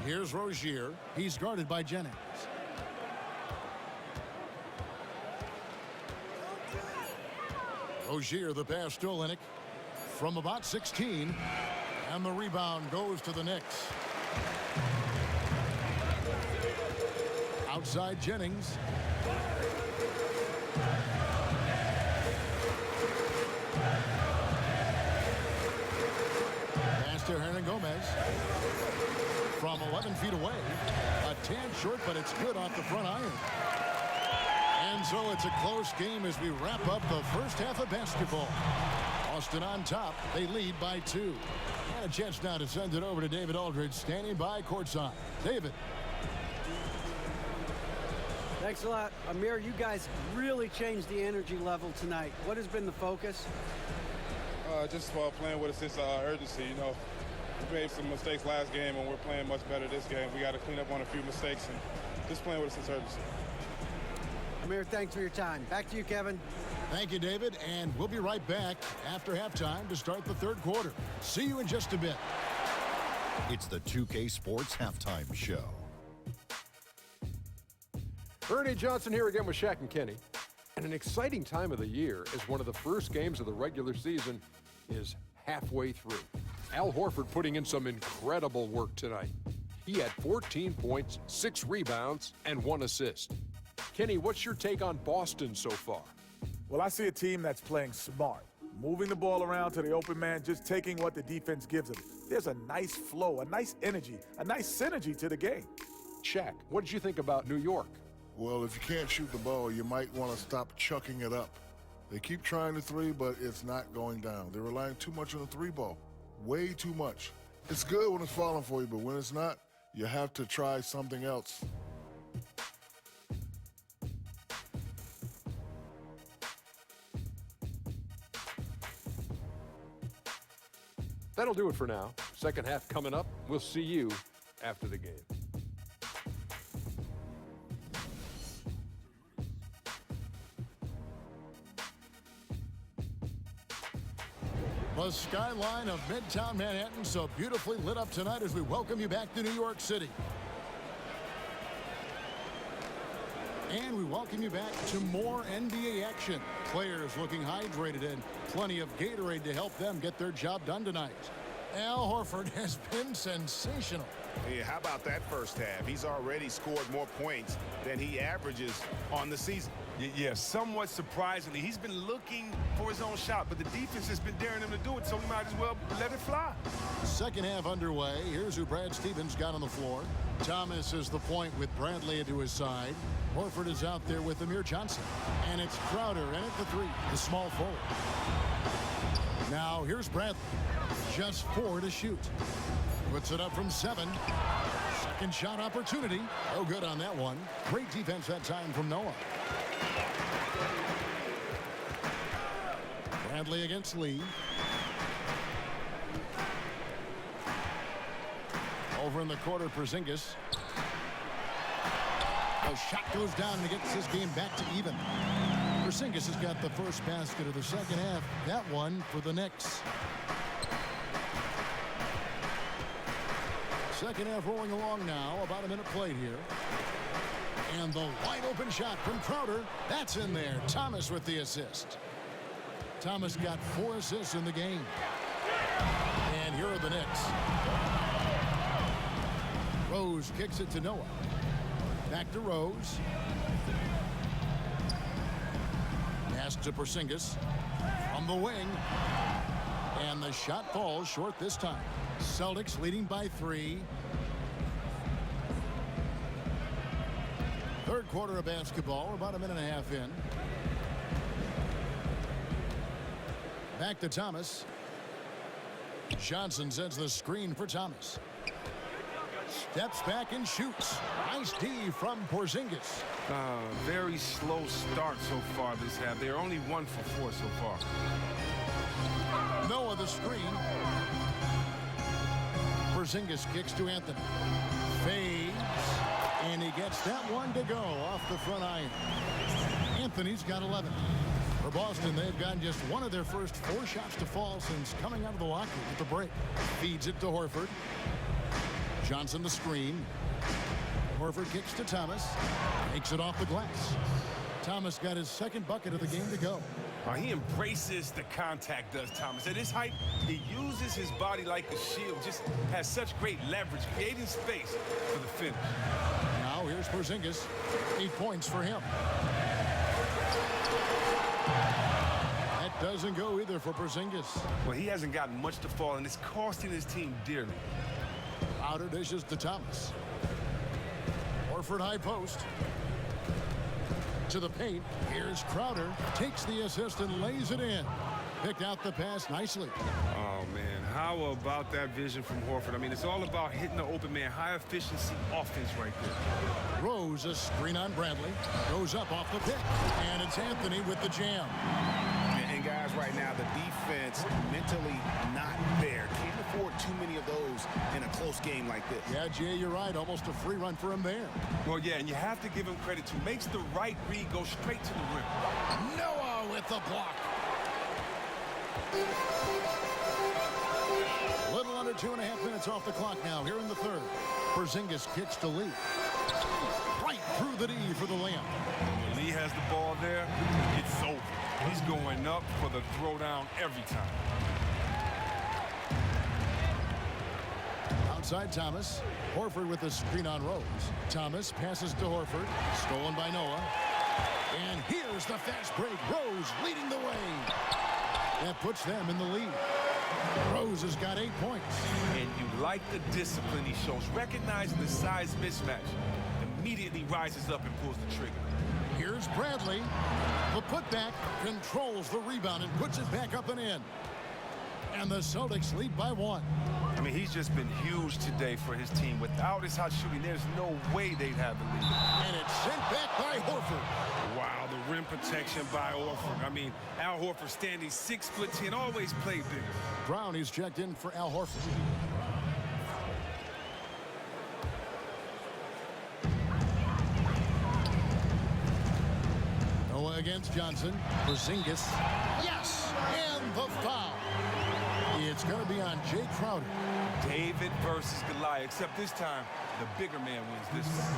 Here's Rozier. He's guarded by Jennings. Rozier the pass to Olynyk from about 16. And the rebound goes to the Knicks. Outside Jennings. Pass to Hernan Gomez. From 11 feet away. A tad short, but it's good off the front iron. And so it's a close game as we wrap up the first half of basketball. Boston on top. They lead by 2. And a chance now to send it over to David Aldridge, standing by courtside. David. Thanks a lot. Amir, you guys really changed the energy level tonight. What has been the focus? Just playing with a sense of urgency. You know, we made some mistakes last game, and we're playing much better this game. We got to clean up on a few mistakes and just playing with a sense of urgency. Amir, thanks for your time. Back to you, Kevin. Thank you, David, and we'll be right back after halftime to start the third quarter. See you in just a bit. It's the 2K Sports Halftime Show. Ernie Johnson here again with Shaq and Kenny. And an exciting time of the year as one of the first games of the regular season is halfway through. Al Horford putting in some incredible work tonight. He had 14 points, 6 rebounds, and 1 assist. Kenny, what's your take on Boston so far? Well, I see a team that's playing smart, moving the ball around to the open man, just taking what the defense gives them. There's a nice flow, a nice energy, a nice synergy to the game. Shaq, what did you think about New York? Well, if you can't shoot the ball, you might want to stop chucking it up. They keep trying the 3, but it's not going down. They're relying too much on the 3 ball. Way too much. It's good when it's falling for you, but when it's not, you have to try something else. That'll do it for now. Second half coming up. We'll see you after the game. The skyline of Midtown Manhattan so beautifully lit up tonight as we welcome you back to New York City. And we welcome you back to more NBA action. Players looking hydrated and plenty of Gatorade to help them get their job done tonight. Al Horford has been sensational. Yeah, how about that first half? He's already scored more points than he averages on the season. Yeah, somewhat surprisingly. He's been looking for his own shot, but the defense has been daring him to do it, so we might as well let it fly. Second half underway. Here's who Brad Stevens got on the floor. Thomas is the point with Bradley to his side. Horford is out there with Amir Johnson. And it's Crowder in at the three, the small forward. Now here's Bradley. Just 4 to shoot. Puts it up from 7. Second shot opportunity. Oh, good on that one. Great defense that time from Noah. Bradley against Lee. Over in the quarter, Porzingis. The shot goes down and gets this game back to even. Porzingis has got the first basket of the second half. That one for the Knicks. Second half rolling along now. About a minute played here. And the wide open shot from Crowder. That's in there. Thomas with the assist. Thomas got 4 assists in the game. And here are the Knicks. Rose kicks it to Noah. Back to Rose. Pass to Porzingis from the wing. And the shot falls short this time. Celtics leading by 3. Third quarter of basketball. We're about a minute and a half in. Back to Thomas. Johnson sends the screen for Thomas. Steps back and shoots. Nice D from Porzingis. Very slow start so far this half. They're only 1 for 4 so far. Noah the screen. Porzingis kicks to Anthony. Fades. And he gets that one to go off the front iron. Anthony's got 11. For Boston, they've gotten just one of their first 4 shots to fall since coming out of the locker with the break. Feeds it to Horford. Johnson the screen. Horford kicks to Thomas. Takes it off the glass. Thomas got his second bucket of the game to go. He embraces the contact, does Thomas. At his height, he uses his body like a shield. Just has such great leverage, creating space for the finish. Now here's Porzingis. 8 points for him. That doesn't go either for Porzingis. Well, he hasn't gotten much to fall, and it's costing his team dearly. Outer dishes to Thomas. Horford high post. To the paint. Here's Crowder. Takes the assist and lays it in. Picked out the pass nicely. Oh, man. How about that vision from Horford? I mean, it's all about hitting the open man. High efficiency offense right there. Rose, a screen on Bradley. Goes up off the pick. And it's Anthony with the jam. And guys, right now, the defense mentally not there. Can't afford too many of those in a close game like this. Yeah, Jay, you're right. Almost a free run for him there. Well, yeah, and you have to give him credit, too. Makes the right read, go straight to the rim. Noah with the block. A little under 2.5 minutes off the clock now here in the third. Porzingis kicks to Lee. Right through the D for the layup. When Lee has the ball there, it's over. He's going up for the throwdown every time. Outside Thomas. Horford with the screen on Rose. Thomas passes to Horford. Stolen by Noah. And here's the fast break. Rose leading the way. That puts them in the lead. Rose has got 8 points. And you like the discipline he shows. Recognizing the size mismatch. Immediately rises up and pulls the trigger. Here's Bradley. The putback controls the rebound and puts it back up and in. And the Celtics lead by 1. I mean, he's just been huge today for his team. Without his hot shooting, there's no way they'd have the lead. And it's sent back by Horford. Wow, the rim protection by Horford. I mean, Al Horford standing 6'10", always played bigger. Brown is checked in for Al Horford. Noah against Johnson. Porzingis. Yes! And the foul. It's going to be on Jay Crowder. David versus Goliath, except this time, the bigger man wins this one.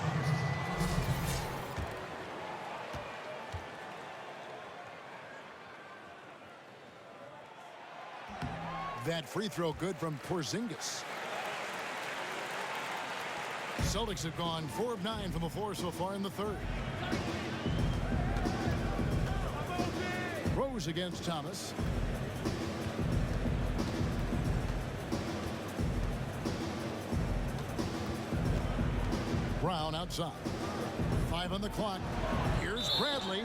That free throw good from Porzingis. Celtics have gone 4 of 9 from the floor so far in the third. Rose against Thomas. Brown outside. 5 on the clock. Here's Bradley.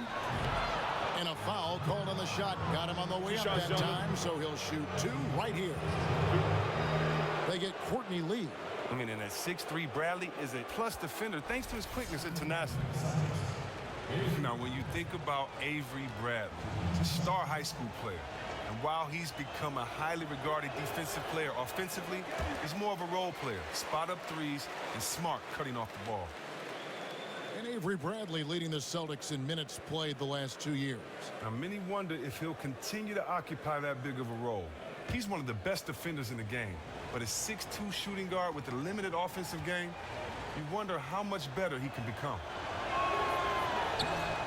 And a foul called on the shot. Got him on the way up that time, so he'll shoot 2 right here. They get Courtney Lee. I mean, and that 6'3" Bradley is a plus defender thanks to his quickness and tenacity. Now, when you think about Avery Bradley, he's a star high school player. And while he's become a highly regarded defensive player offensively, he's more of a role player. Spot up threes and smart cutting off the ball. And Avery Bradley leading the Celtics in minutes played the last 2 years. Now, many wonder if he'll continue to occupy that big of a role. He's one of the best defenders in the game, but a 6'2" shooting guard with a limited offensive game, you wonder how much better he can become.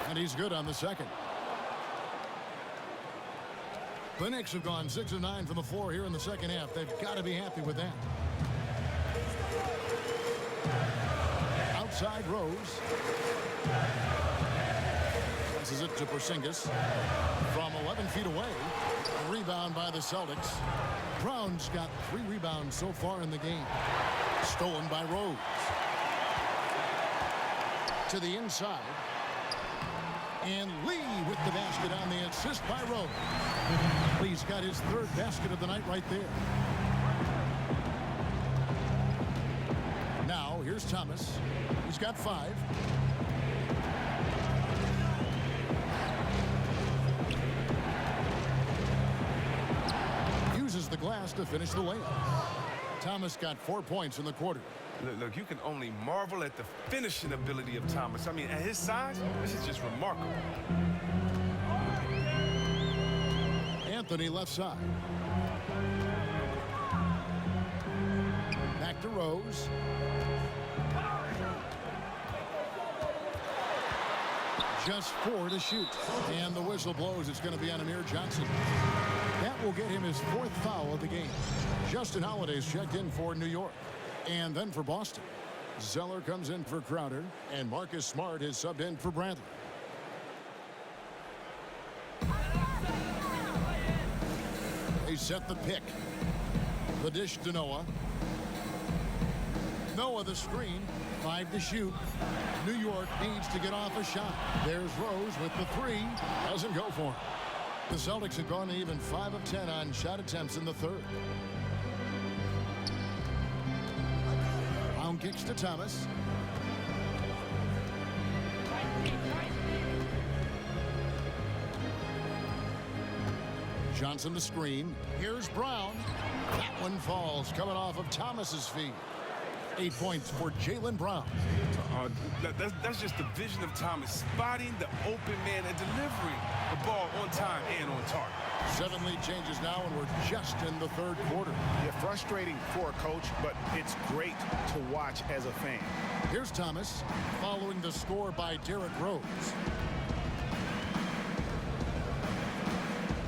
And he's good on the second. The Knicks have gone 6 of 9 from the floor here in the second half. They've got to be happy with that. Outside Rose. Passes it to Porzingis from 11 feet away. A rebound by the Celtics. Brown's got 3 rebounds so far in the game. Stolen by Rose. To the inside. And Lee with the basket on the assist by Rose. Lee's got his 3rd basket of the night right there. Now, here's Thomas. He's got 5. Uses the glass to finish the layup. Thomas got 4 points in the quarter. Look, you can only marvel at the finishing ability of Thomas. I mean, at his size, this is just remarkable. Anthony left side. Back to Rose. Just 4 to shoot. And the whistle blows. It's going to be on Amir Johnson. That will get him his 4th foul of the game. Justin Holiday's checked in for New York. And then for Boston, Zeller comes in for Crowder, and Marcus Smart is subbed in for Bradley. They set the pick. The dish to Noah. Noah the screen. 5 to shoot. New York needs to get off a shot. There's Rose with the 3. Doesn't go for him. The Celtics have gone even 5 of 10 on shot attempts in the 3rd. Brown kicks to Thomas. Johnson the screen. Here's Brown. That one falls coming off of Thomas's feet. 8 points for Jaylen Brown. That's just the vision of Thomas, spotting the open man and delivering the ball on time and on target. 7 lead changes now, and we're just in the 3rd quarter. Yeah, frustrating for a coach, but it's great to watch as a fan. Here's Thomas, following the score by Derrick Rose.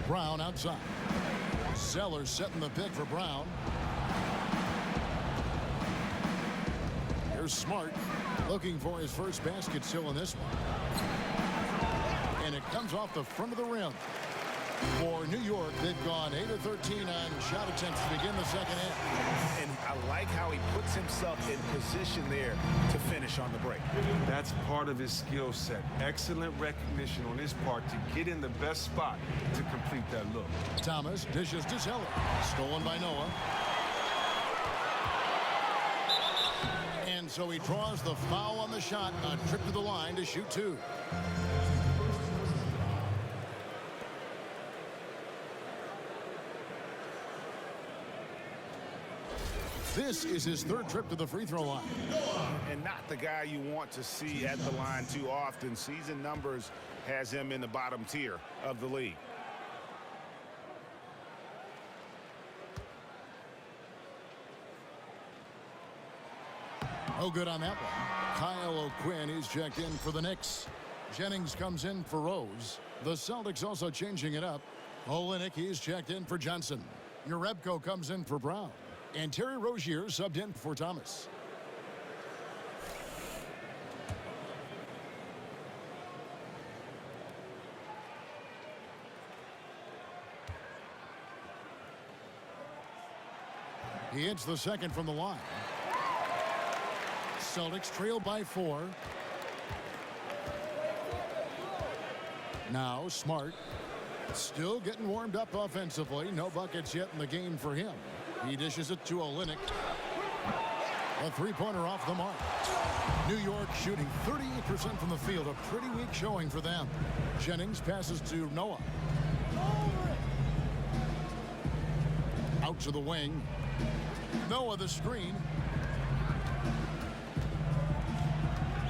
Brown outside. Zeller setting the pick for Brown. Here's Smart, looking for his first basket still in this one. And it comes off the front of the rim. For New York, they've gone 8 of 13 on shot attempts to begin the second half. And I like how he puts himself in position there to finish on the break. That's part of his skill set. Excellent recognition on his part to get in the best spot to complete that look. Thomas dishes to Zeller. Stolen by Noah. And so he draws the foul on the shot. A trip to the line to shoot 2. This is his 3rd trip to the free throw line. And not the guy you want to see at the line too often. Season numbers has him in the bottom tier of the league. No good on that one. Kyle O'Quinn is checked in for the Knicks. Jennings comes in for Rose. The Celtics also changing it up. Olenek is checked in for Johnson. Jerebko comes in for Brown. And Terry Rozier subbed in for Thomas. He hits the second from the line. Celtics trail by 4. Now Smart still getting warmed up offensively. No buckets yet in the game for him. He dishes it to Olynyk. A three-pointer off the mark. New York shooting 38% from the field. A pretty weak showing for them. Jennings passes to Noah. Out to the wing. Noah the screen.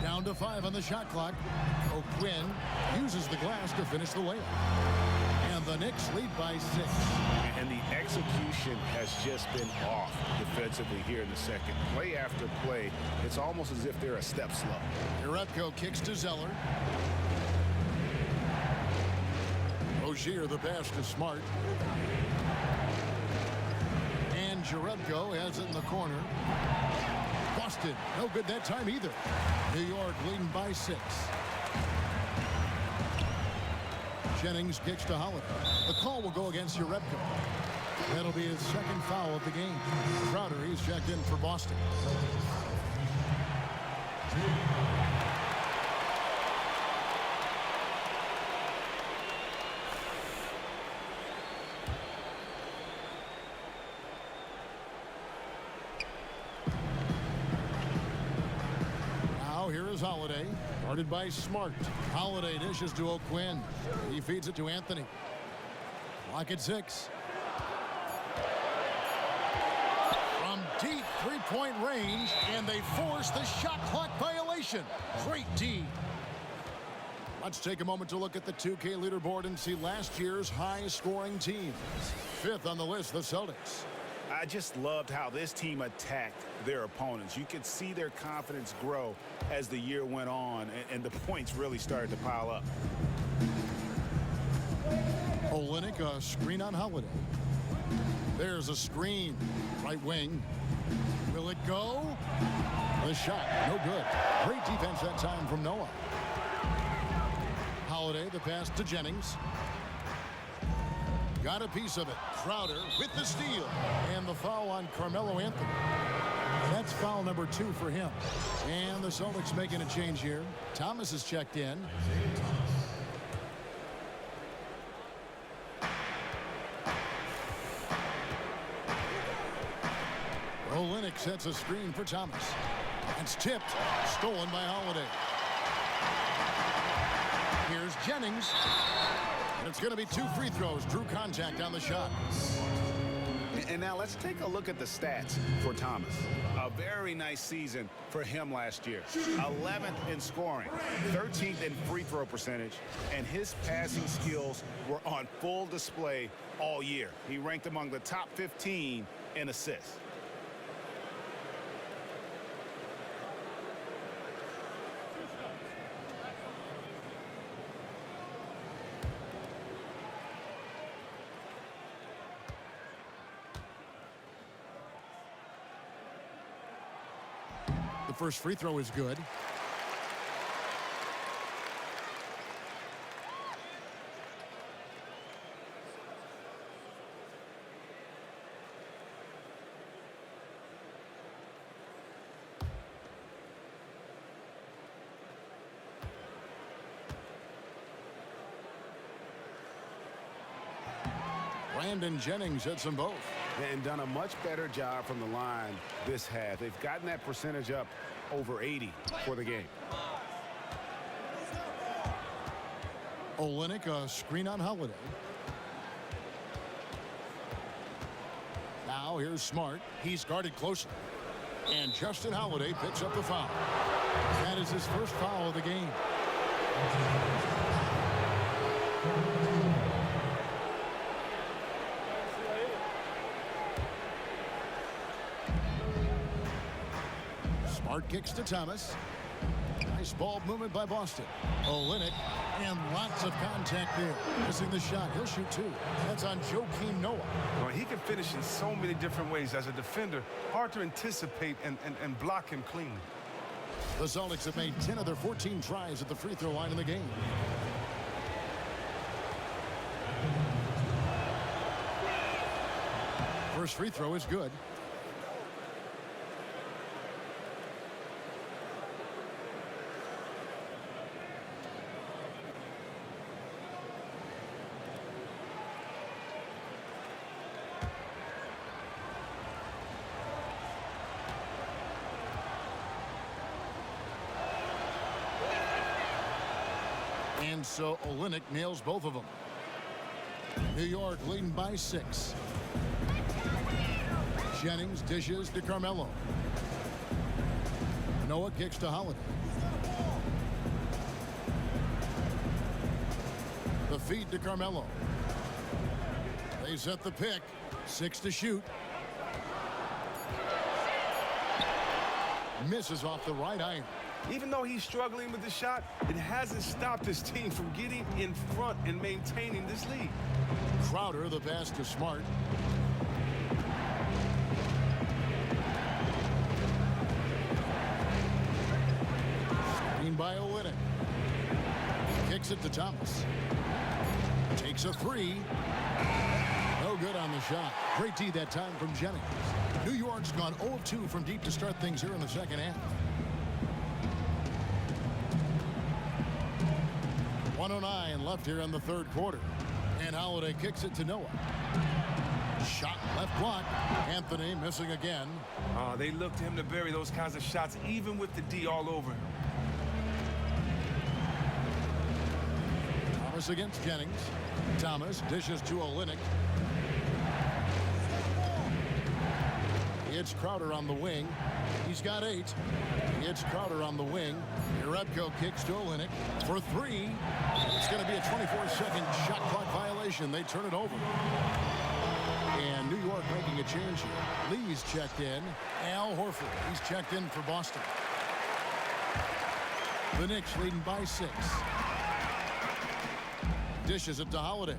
Down to 5 on the shot clock. O'Quinn uses the glass to finish the layup. And the Knicks lead by 6. And the execution has just been off defensively here in the second. Play after play, it's almost as if they're a step slow. Jerebko kicks to Zeller. Rozier the pass to Smart. And Jerebko has it in the corner. Busted. No good that time either. New York leading by 6. Jennings kicks to Holiday. The call will go against Jerebko. That'll be his second foul of the game. Crowder, he's checked in for Boston. Now here is Holiday. Guarded by Smart. Holiday dishes to O'Quinn. He feeds it to Anthony. Clock at 6. From deep three-point range, and they force the shot clock violation. Great D. Let's take a moment to look at the 2K leaderboard and see last year's high-scoring teams. 5th on the list, the Celtics. I just loved how this team attacked their opponents. You could see their confidence grow as the year went on, and the points really started to pile up. Olynyk, a screen on Holiday. There's a screen. Right wing. Will it go? The shot, no good. Great defense that time from Noah. Holiday, the pass to Jennings. Got a piece of it. Crowder with the steal. And the foul on Carmelo Anthony. That's foul number 2 for him. And the Celtics making a change here. Thomas is checked in. Olynyk sets a screen for Thomas. It's tipped. Stolen by Holiday. Here's Jennings. And it's going to be 2 free throws. Drew contact on the shot. And now let's take a look at the stats for Thomas. A very nice season for him last year. 11th in scoring, 13th in free throw percentage, and his passing skills were on full display all year. He ranked among the top 15 in assists. The first free throw is good. Brandon Jennings hits them both. And done a much better job from the line this half. They've gotten that percentage up over 80 for the game. Olynyk, a screen on Holiday. Now here's Smart. He's guarded closely. And Justin Holiday picks up the foul. That is his first foul of the game. Smart kicks to Thomas. Nice ball movement by Boston. Olynyk, and lots of contact there. Missing the shot. He'll shoot 2. That's on Joakim Noah. Well, he can finish in so many different ways. As a defender, hard to anticipate and block him clean. The Celtics have made 10 of their 14 tries at the free throw line in the game. First free throw is good. And so Olynyk nails both of them. New York leading by 6. Jennings dishes to Carmelo. Noah kicks to Holiday. The feed to Carmelo. They set the pick. 6 to shoot. Misses off the right iron. Even though he's struggling with the shot, it hasn't stopped his team from getting in front and maintaining this lead. Crowder, the pass to Smart. Screen by Olynyk. Kicks it to Thomas. Takes a 3. No good on the shot. Great D that time from Jennings. New York's gone 0 of 2 from deep to start things here in the second half. 1:09 left here in the third quarter. And Holiday kicks it to Noah. Shot left block. Anthony missing again. They look to him to bury those kinds of shots, even with the D all over him. Thomas against Jennings. Thomas dishes to Olynyk. It's Crowder on the wing. He's got 8. It's Crowder on the wing. Jerebko kicks to Olynyk for 3. It's going to be a 24-second shot clock violation. They turn it over. And New York making a change here. Lee's checked in. Al Horford, he's checked in for Boston. The Knicks leading by 6. Dishes it to Holiday.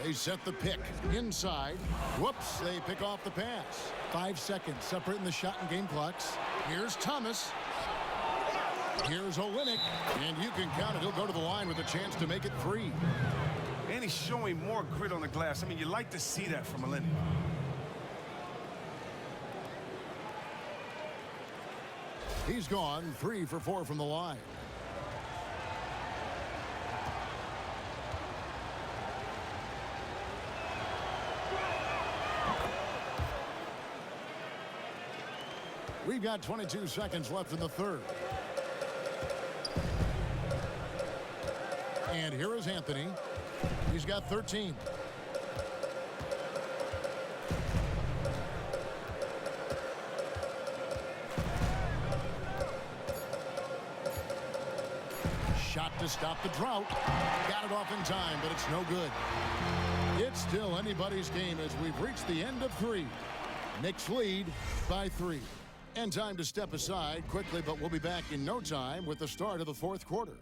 They set the pick inside. Whoops, they pick off the pass. 5 seconds separating the shot and game clocks. Here's Thomas. Here's Olynyk. And you can count it. He'll go to the line with a chance to make it 3. And he's showing more grit on the glass. I mean, you like to see that from Olynyk. He's gone 3 for 4 from the line. We've got 22 seconds left in the third. And here is Anthony. He's got 13. Shot to stop the drought. Got it off in time, but it's no good. It's still anybody's game as we've reached the end of 3. Knicks lead by 3. And time to step aside quickly, but we'll be back in no time with the start of the fourth quarter.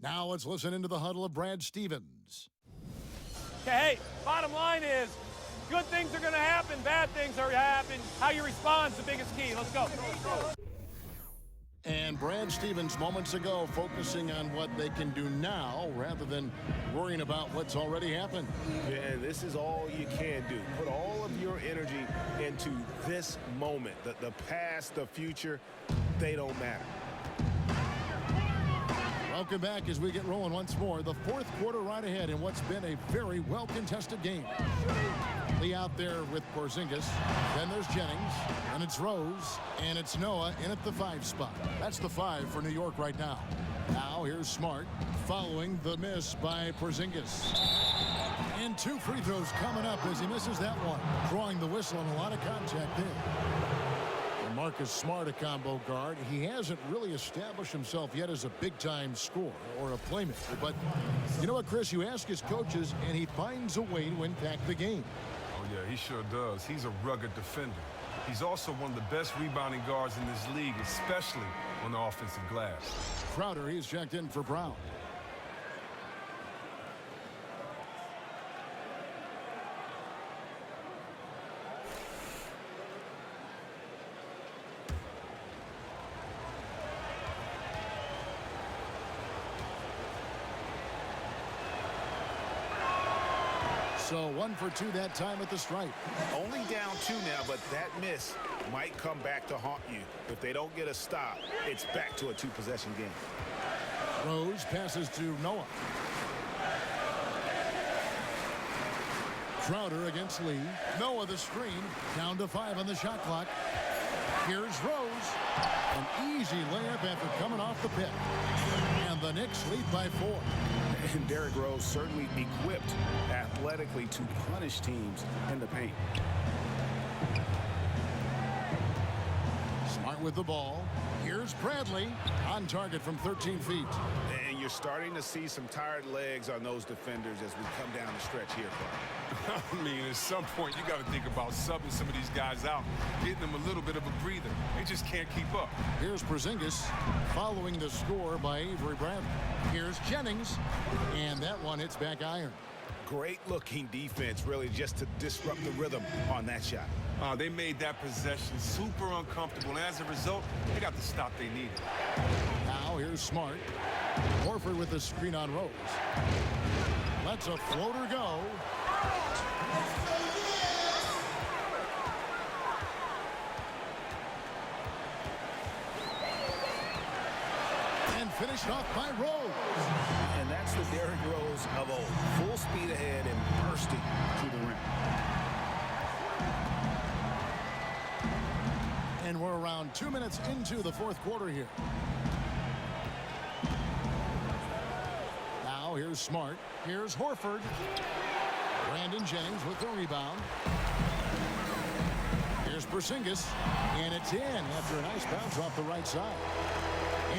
Now let's listen into the huddle of Brad Stevens. Hey, bottom line is, good things are going to happen, bad things are happening. How you respond is the biggest key. Let's go. And Brad Stevens moments ago focusing on what they can do now rather than worrying about what's already happened. Yeah, and this is all you can do. Put all of your energy into this moment. The past, the future, they don't matter. Welcome back as we get rolling once more. The fourth quarter right ahead in what's been a very well-contested game. Lee out there with Porzingis. Then there's Jennings. And it's Rose. And it's Noah in at the 5 spot. That's the 5 for New York right now. Now here's Smart following the miss by Porzingis. And 2 free throws coming up as he misses that one. Drawing the whistle and a lot of contact there. Marcus Smart, a combo guard. He hasn't really established himself yet as a big-time scorer or a playmaker. But you know what, Chris? You ask his coaches, and he finds a way to impact the game. Oh, yeah, he sure does. He's a rugged defender. He's also one of the best rebounding guards in this league, especially on the offensive glass. Crowder, he's checked in for Brown. So 1 for 2 that time at the stripe. Only down 2 now, but that miss might come back to haunt you. If they don't get a stop, it's back to a 2-possession game. Rose passes to Noah. Crowder against Lee. Noah the screen. Down to 5 on the shot clock. Here's Rose. An easy layup after coming off the pick. And the Knicks lead by 4. And Derrick Rose certainly equipped athletically to punish teams in the paint. Smart with the ball. Here's Bradley on target from 13 feet. And you're starting to see some tired legs on those defenders as we come down the stretch here, Clark. I mean, at some point, you got to think about subbing some of these guys out, getting them a little bit of a breather. They just can't keep up. Here's Porzingis following the score by Avery Bradley. Here's Jennings, and that one hits back iron. Great looking defense, really, just to disrupt the rhythm on that shot. They made that possession super uncomfortable, and as a result, they got the stop they needed. Now here's Smart. Horford with the screen on Rose. Lets a floater go. And finished off by Rose. And that's the Derrick Rose of old. Full speed ahead and bursting to the rim. And we're around 2 minutes into the fourth quarter here. Now here's Smart. Here's Horford. Brandon Jennings with the rebound. Here's Porzingis. And it's in after a nice bounce off the right side.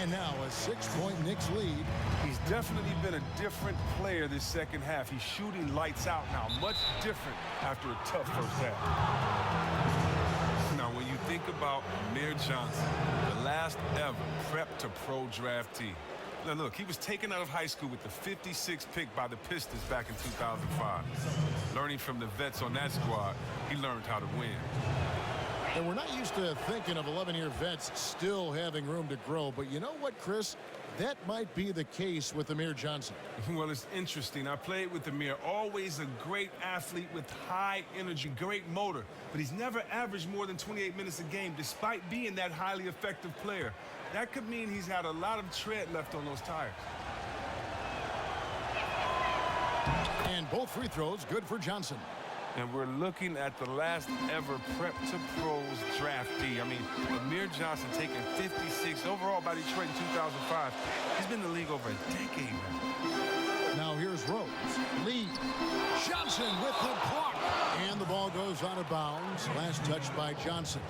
And now a 6-point Knicks lead. He's definitely been a different player this second half. He's shooting lights out now, much different after a tough first half. Now, when you think about Amir Johnson, the last ever prep to pro draftee. Now, look, he was taken out of high school with the 56th pick by the Pistons back in 2005. Learning from the vets on that squad, he learned how to win. And we're not used to thinking of 11-year vets still having room to grow. But you know what, Chris? That might be the case with Amir Johnson. Well, it's interesting. I played with Amir. Always a great athlete with high energy, great motor. But he's never averaged more than 28 minutes a game, despite being that highly effective player. That could mean he's had a lot of tread left on those tires. And both free throws good for Johnson. And we're looking at the last ever prep to pros draftee. I mean, Amir Johnson taking 56 overall by Detroit in 2005. He's been in the league over a decade now. Now here's Rose. Lee. Johnson with the block. And the ball goes out of bounds. Last touch by Johnson.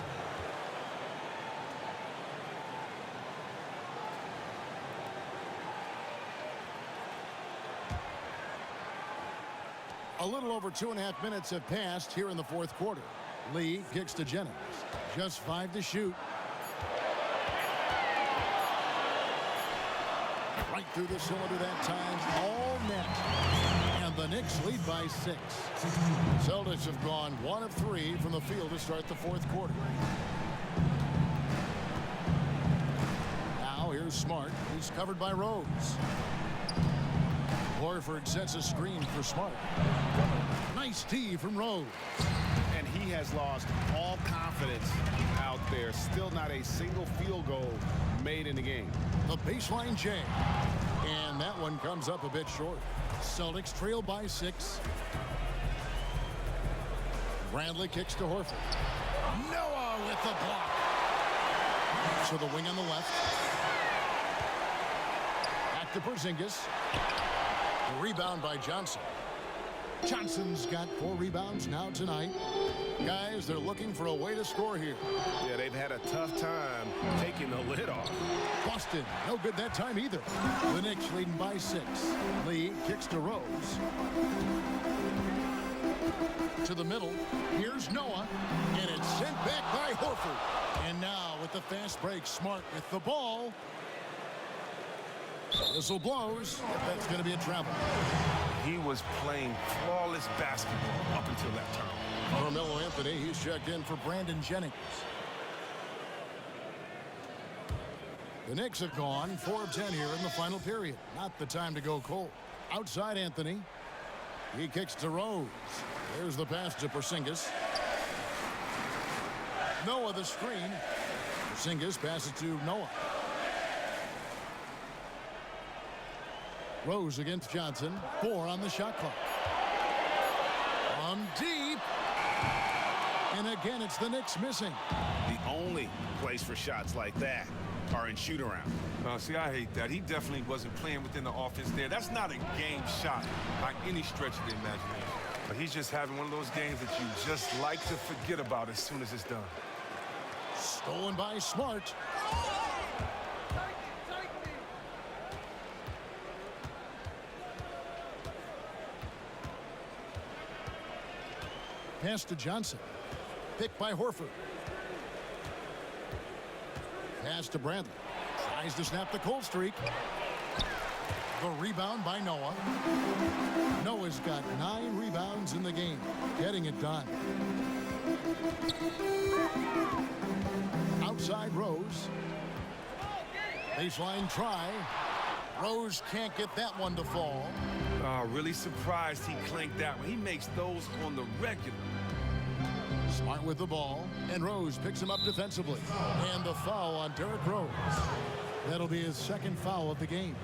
A little over 2.5 minutes have passed here in the fourth quarter. Lee kicks to Jennings. Just 5 to shoot. Right through the cylinder that time. All net. And the Knicks lead by 6. Celtics have gone 1 of 3 from the field to start the fourth quarter. Now here's Smart. He's covered by Rose. Horford sets a screen for Smart. Nice tee from Rose. And he has lost all confidence out there. Still not a single field goal made in the game. The baseline jam. And that one comes up a bit short. Celtics trail by 6. Bradley kicks to Horford. Noah with the block. So the wing on the left. Back to Porzingis. The rebound by Johnson. Johnson's got 4 rebounds now tonight. Guys, they're looking for a way to score here. Yeah, they've had a tough time taking the lid off. Boston, no good that time either. The Knicks leading by 6. Lee kicks to Rose. To the middle. Here's Noah. And it's sent back by Horford. And now with the fast break, Smart with the ball. Whistle blows. That's going to be a travel. He was playing flawless basketball up until that turn. Carmelo Anthony, he's checked in for Brandon Jennings. The Knicks have gone 4 of 10 here in the final period. Not the time to go cold. Outside Anthony. He kicks to Rose. There's the pass to Porzingis. Noah the screen. Porzingis passes to Noah. Rose against Johnson. 4 on the shot clock. From deep. And again, it's the Knicks missing. The only place for shots like that are in shoot-around. See, I hate that. He definitely wasn't playing within the offense there. That's not a game shot by any stretch of the imagination. But he's just having one of those games that you just like to forget about as soon as it's done. Stolen by Smart. Pass to Johnson. Picked by Horford. Pass to Bradley. Tries to snap the cold streak. The rebound by Noah. Noah's got 9 rebounds in the game. Getting it done. Outside Rose. Baseline try. Rose can't get that one to fall. Really surprised he clanked that one. He makes those on the regular. Smart with the ball, and Rose picks him up defensively. And the foul on Derrick Rose. That'll be his 2nd foul of the game.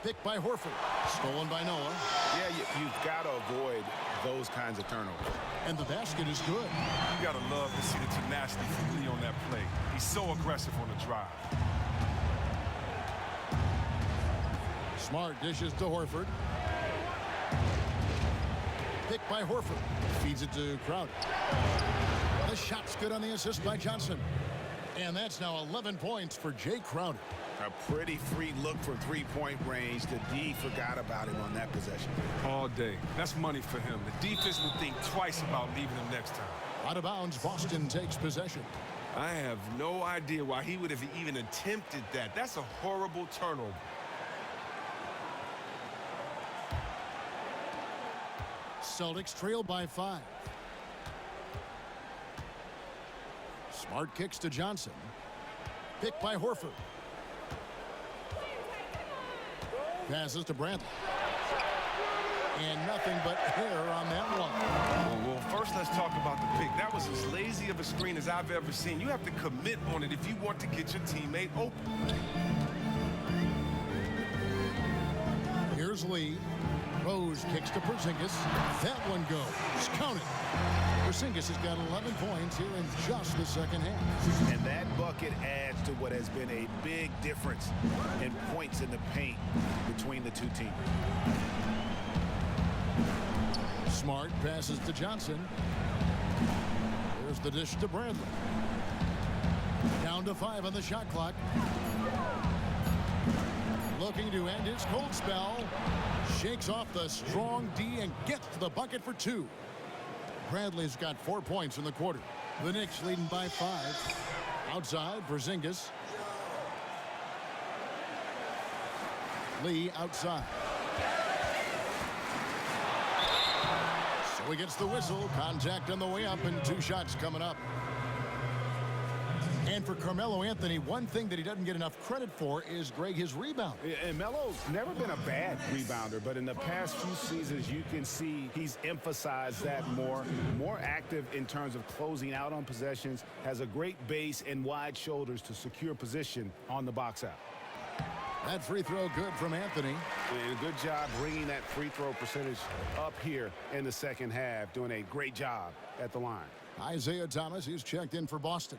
Picked by Horford. Stolen by Noah. Yeah, you've got to avoid those kinds of turnovers. And the basket is good. You got to love to see the tenacity from Lee on that play. He's so aggressive on the drive. Smart dishes to Horford. Picked by Horford. Feeds it to Crowder. The shot's good on the assist by Johnson. And that's now 11 points for Jay Crowder. A pretty free look from three-point range. The D forgot about him on that possession. All day. That's money for him. The defense will think twice about leaving him next time. Out of bounds, Boston takes possession. I have no idea why he would have even attempted that. That's a horrible turnover. Celtics trail by 5. Smart kicks to Johnson. Picked by Horford. Passes to Bradley. And nothing but air on that one. Well, first let's talk about the pick. That was as lazy of a screen as I've ever seen. You have to commit on it if you want to get your teammate open. Here's Lee. Rose kicks to Porzingis. That one goes. Count it. Porzingis has got 11 points here in just the second half. And that bucket adds to what has been a big difference in points in the paint between the two teams. Smart passes to Johnson. There's the dish to Bradley. Down to 5 on the shot clock. Looking to end his cold spell. Shakes off the strong D and gets to the bucket for 2. Bradley's got 4 points in the quarter. The Knicks leading by 5. Outside, Porzingis. Lee outside. So he gets the whistle. Contact on the way up and 2 shots coming up. And for Carmelo Anthony, one thing that he doesn't get enough credit for is, Greg, his rebound. And Melo's never been a bad rebounder, but in the past few seasons, you can see he's emphasized that more active in terms of closing out on possessions, has a great base and wide shoulders to secure position on the box out. That free throw good from Anthony. And a good job bringing that free throw percentage up here in the second half, doing a great job at the line. Isaiah Thomas, who's checked in for Boston.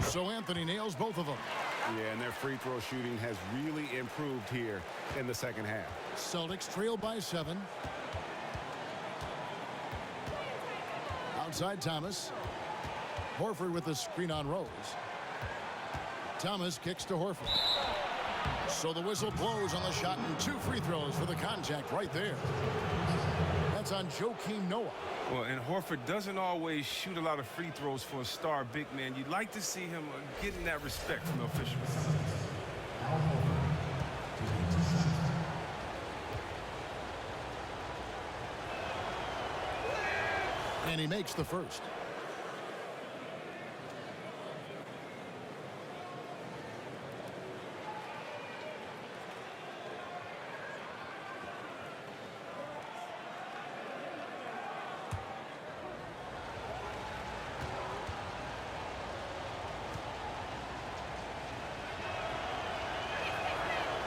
So Anthony nails both of them. Yeah, and their free throw shooting has really improved here in the second half. Celtics trail by 7. Outside Thomas. Horford with the screen on Rose. Thomas kicks to Horford. So the whistle blows on the shot and 2 free throws for the contact right there. That's on Joakim Noah. Well, and Horford doesn't always shoot a lot of free throws for a star big man. You'd like to see him getting that respect from the officials. And he makes the first.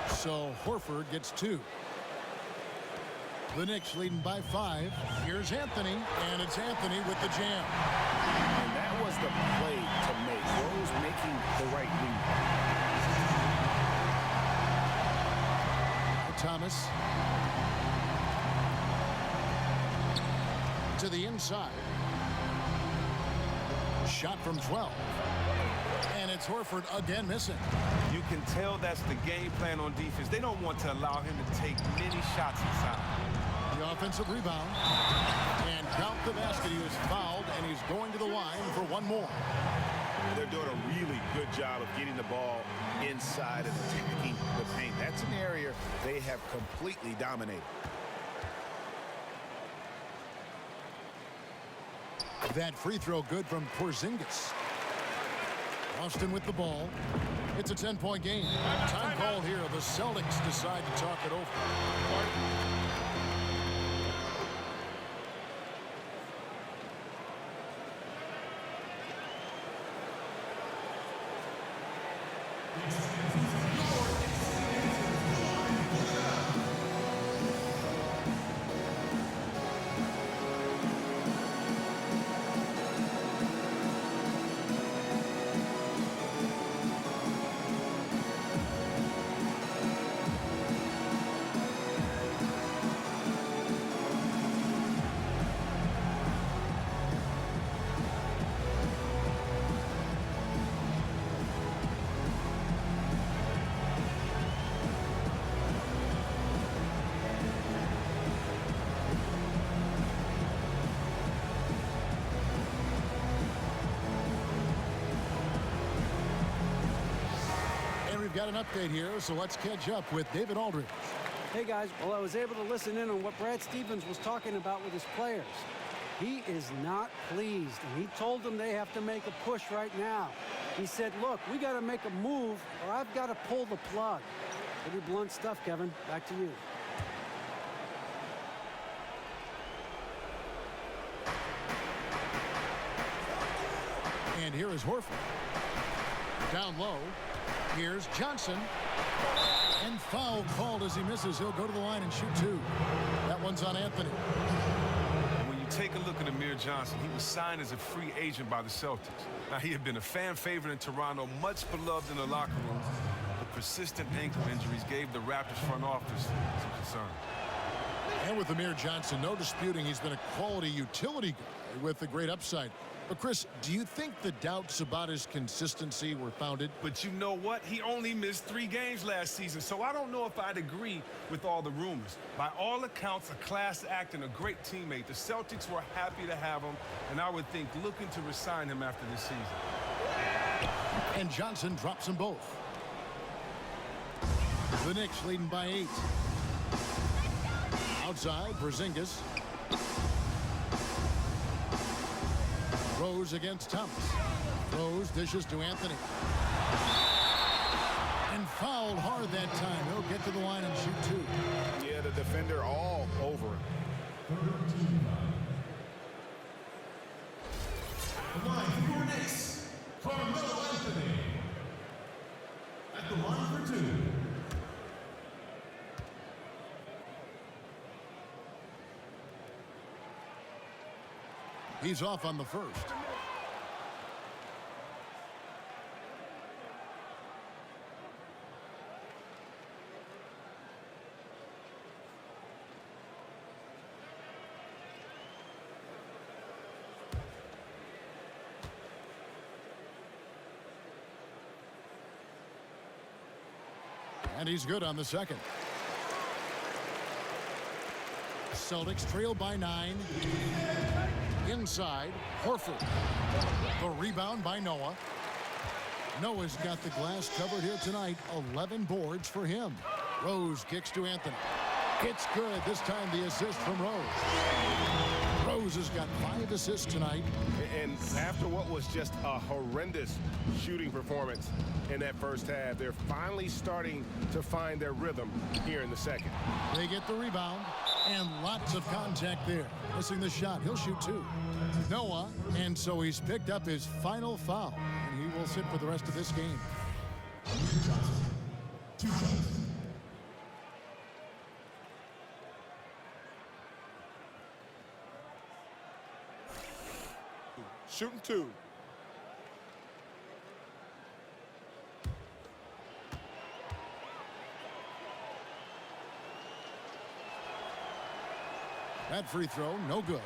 So Horford gets 2. The Knicks leading by 5. Here's Anthony, and it's Anthony with the jam. And that was the play to make. Rose making the right read. Thomas. To the inside. Shot from 12. And it's Horford again missing. You can tell that's the game plan on defense. They don't want to allow him to take many shots inside. The offensive rebound. And count the basket. He was fouled, and he's going to the line for one more. They're doing a really good job of getting the ball inside and attacking the paint. That's an area they have completely dominated. That free throw good from Porzingis. Austin with the ball. It's a 10-point game. Time call here. The Celtics decide to talk it over. We've got an update here, so let's catch up with David Aldridge. Hey, guys. Well, I was able to listen in on what Brad Stevens was talking about with his players. He is not pleased, and he told them they have to make a push right now. He said, look, we got to make a move, or I've got to pull the plug. Pretty blunt stuff, Kevin. Back to you. And here is Horford. Down low. Here's Johnson. And foul called as he misses. He'll go to the line and shoot 2. That one's on Anthony. When you take a look at Amir Johnson, he was signed as a free agent by the Celtics. Now, he had been a fan favorite in Toronto, much beloved in the locker room. But persistent ankle injuries gave the Raptors front office some concern. And with Amir Johnson, no disputing he's been a quality utility guy with a great upside. But, Chris, do you think the doubts about his consistency were founded? But you know what? He only missed 3 games last season, so I don't know if I'd agree with all the rumors. By all accounts, a class act and a great teammate. The Celtics were happy to have him, and I would think looking to resign him after this season. And Johnson drops them both. The Knicks leading by 8. Outside, Porzingis. Rose against Thomas. Rose dishes to Anthony. And fouled hard that time. He'll get to the line and shoot 2. Yeah, the defender all over him. The line for your Knicks, Carmelo Anthony. At the line for 2. He's off on the first. And he's good on the second. Celtics trail by 9. Inside, Horford. The rebound by Noah. Noah's got the glass covered here tonight. 11 boards for him. Rose kicks to Anthony. It's good. This time the assist from Rose. Rose has got 5 assists tonight. And after what was just a horrendous shooting performance in that first half, they're finally starting to find their rhythm here in the second. They get the rebound, and lots of contact there. Missing the shot. He'll shoot 2. Noah, and so he's picked up his final foul, and he will sit for the rest of this game. 2 shots. Shooting 2. That free throw, no good.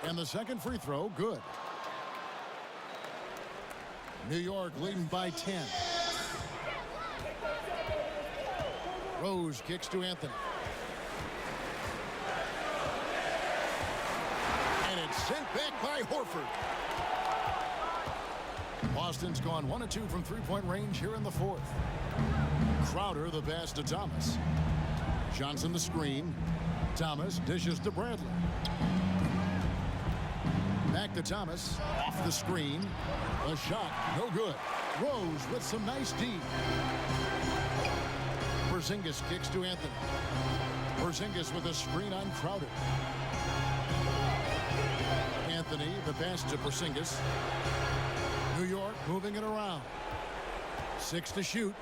And the second free throw, good. New York leading by 10. Rose kicks to Anthony. And it's sent back by Horford. Boston's gone 1 of 2 from three-point range here in the fourth. Crowder the pass to Thomas. Johnson the screen. Thomas dishes to Bradley. Back to Thomas. Off the screen. A shot. No good. Rose with some nice D. Porzingis kicks to Anthony. Porzingis with a screen on Crowder. Anthony, the pass to Porzingis. New York moving it around. 6 to shoot.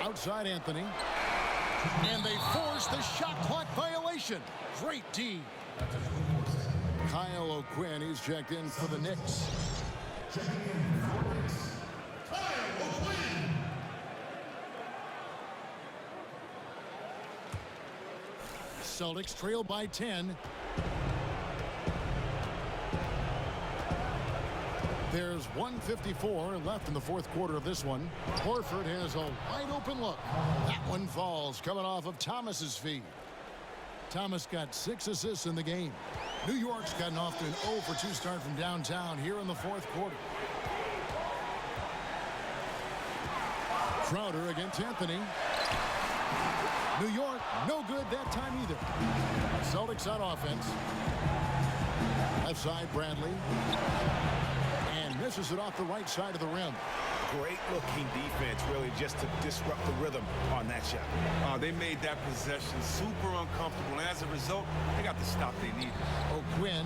Outside Anthony. And they force the shot clock violation. Great D. Kyle O'Quinn, he's checked in for the Knicks. Checking in for the Knicks, Kyle O'Quinn. Celtics trail by 10. There's 1:54 left in the fourth quarter of this one. Horford has a wide open look. That one falls coming off of Thomas's feet. Thomas got 6 assists in the game. New York's gotten off to an 0 for 2 start from downtown here in the fourth quarter. Crowder against Anthony. New York, no good that time either. Celtics on offense. Left side, Bradley. And misses it off the right side of the rim. Great looking defense, really, just to disrupt the rhythm on that shot. They made that possession super uncomfortable, and as a result, they got the stop they needed. O'Quinn,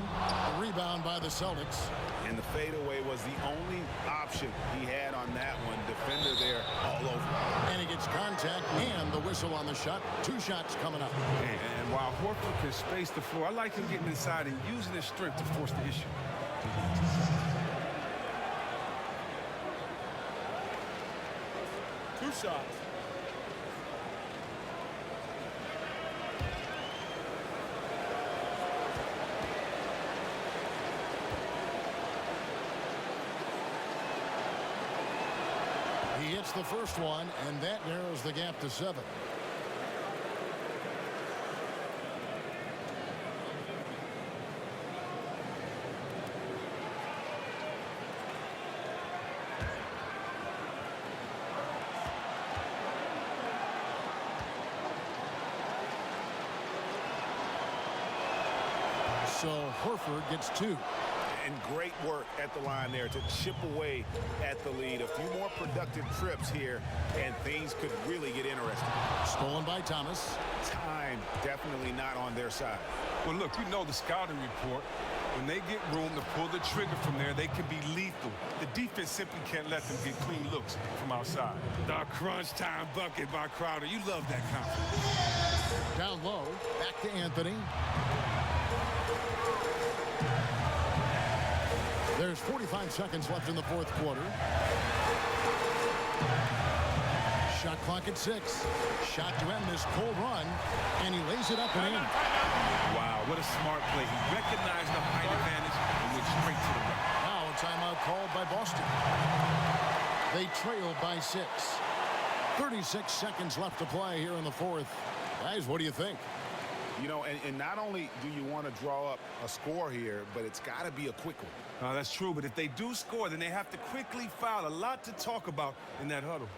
the rebound by the Celtics. And the fadeaway was the only option he had on that one. Defender there all over. And he gets contact and the whistle on the shot. 2 shots coming up. And while Horford can space the floor, I like him getting inside and using his strength to force the issue. 2 shots. He hits the first one, and that narrows the gap to 7. So Horford gets 2. And great work at the line there to chip away at the lead. A few more productive trips here, and things could really get interesting. Stolen by Thomas. Time definitely not on their side. Well, look, you know the scouting report. When they get room to pull the trigger from there, they can be lethal. The defense simply can't let them get clean looks from outside. The crunch time bucket by Crowder. You love that confidence. Down low. Back to Anthony. There's 45 seconds left in the fourth quarter. Shot clock at 6. Shot to end this cold run, and he lays it up and in. Wow, what a smart play. He recognized the height advantage and went straight to the rim. Now a timeout called by Boston. They trail by 6. 36 seconds left to play here in the fourth. Guys, what do you think? You know, and not only do you want to draw up a score here, but it's got to be a quick one. That's true, but if they do score, then they have to quickly foul. A lot to talk about in that huddle.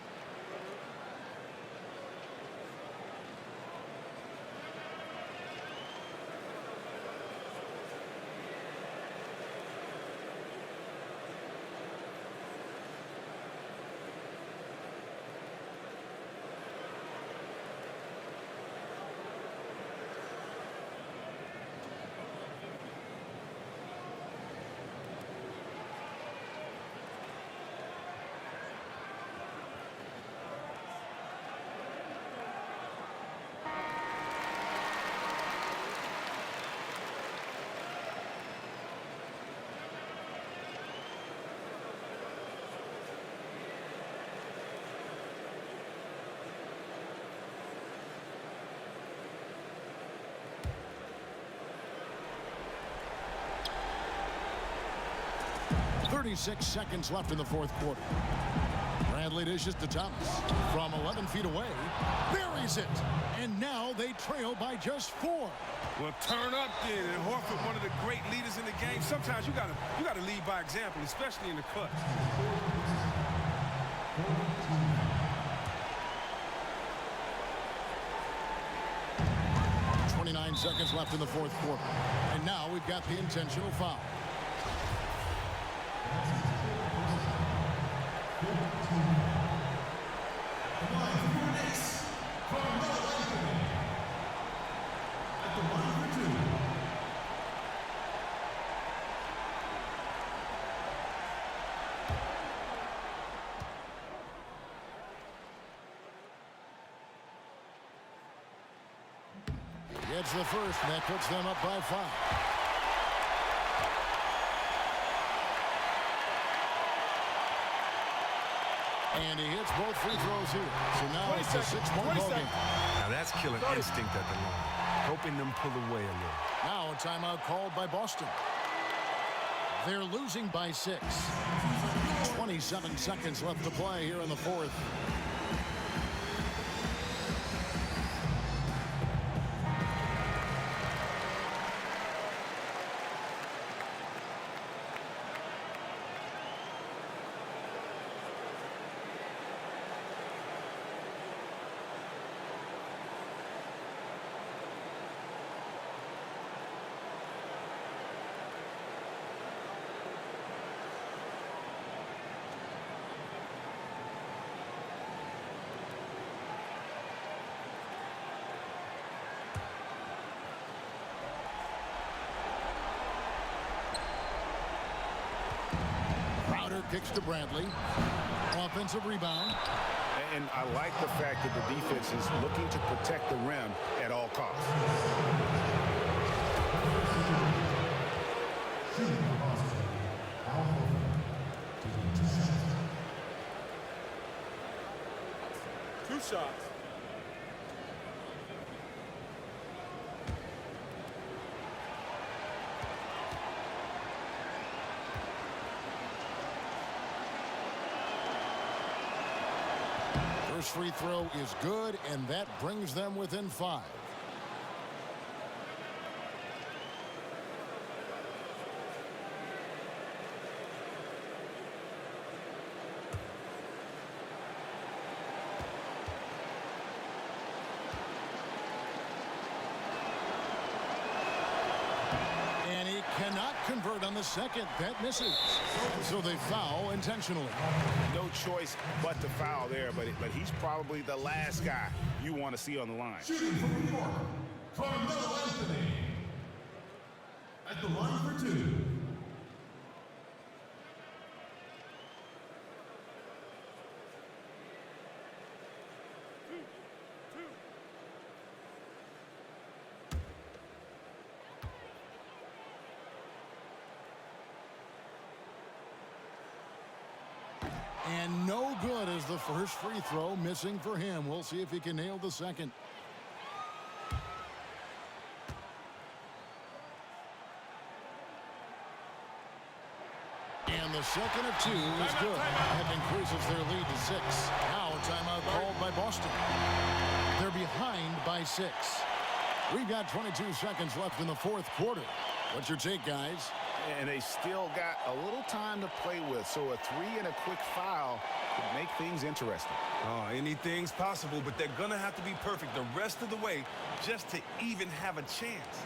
.36 seconds left in the fourth quarter. Bradley dishes to Thomas. From 11 feet away, buries it. And now they trail by just 4. Well, turn up then. And Horford, one of the great leaders in the game. Sometimes you gotta lead by example, especially in the clutch. 29 seconds left in the fourth quarter. And now we've got the intentional foul. Gets the first, and that puts them up by 5. And he hits both free throws here. So now it's a 6-point ball game. Now that's killing instinct at the line. Hoping them pull away a little. Now a timeout called by Boston. They're losing by 6. 27 seconds left to play here in the fourth. Kicks to Bradley. Offensive rebound. And I like the fact that the defense is looking to protect the rim at all costs. Two shots. First free throw is good, and that brings them within 5. And he cannot convert on the second. That misses. So they foul intentionally. No choice but to foul there, but he's probably the last guy you want to see on the line. Shooting from New York, Carmelo Anthony. At the line for 2. And no good as the first free throw missing for him. We'll see if he can nail the second. And the second of 2 is good. That increases their lead to 6. Now a timeout called by Boston. They're behind by 6. We've got 22 seconds left in the fourth quarter. What's your take, guys? And they still got a little time to play with, so a 3 and a quick foul could make things interesting. Oh, anything's possible, but they're going to have to be perfect the rest of the way just to even have a chance.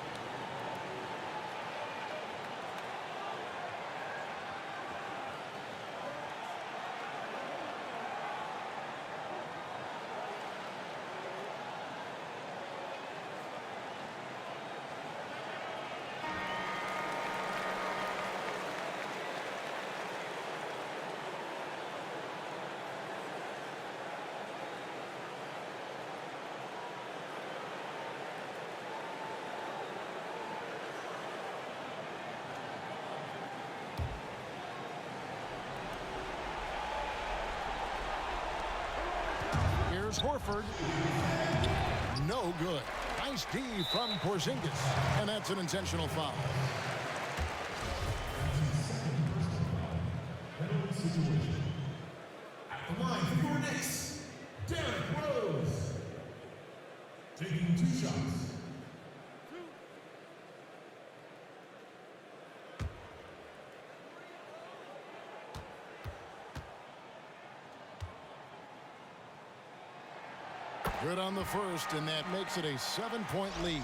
Horford. No good. Nice D from Porzingis. And that's an intentional foul. At the line for your Knicks, Derrick Rose. Taking 2 shots. Good on the first, and that makes it a 7-point lead.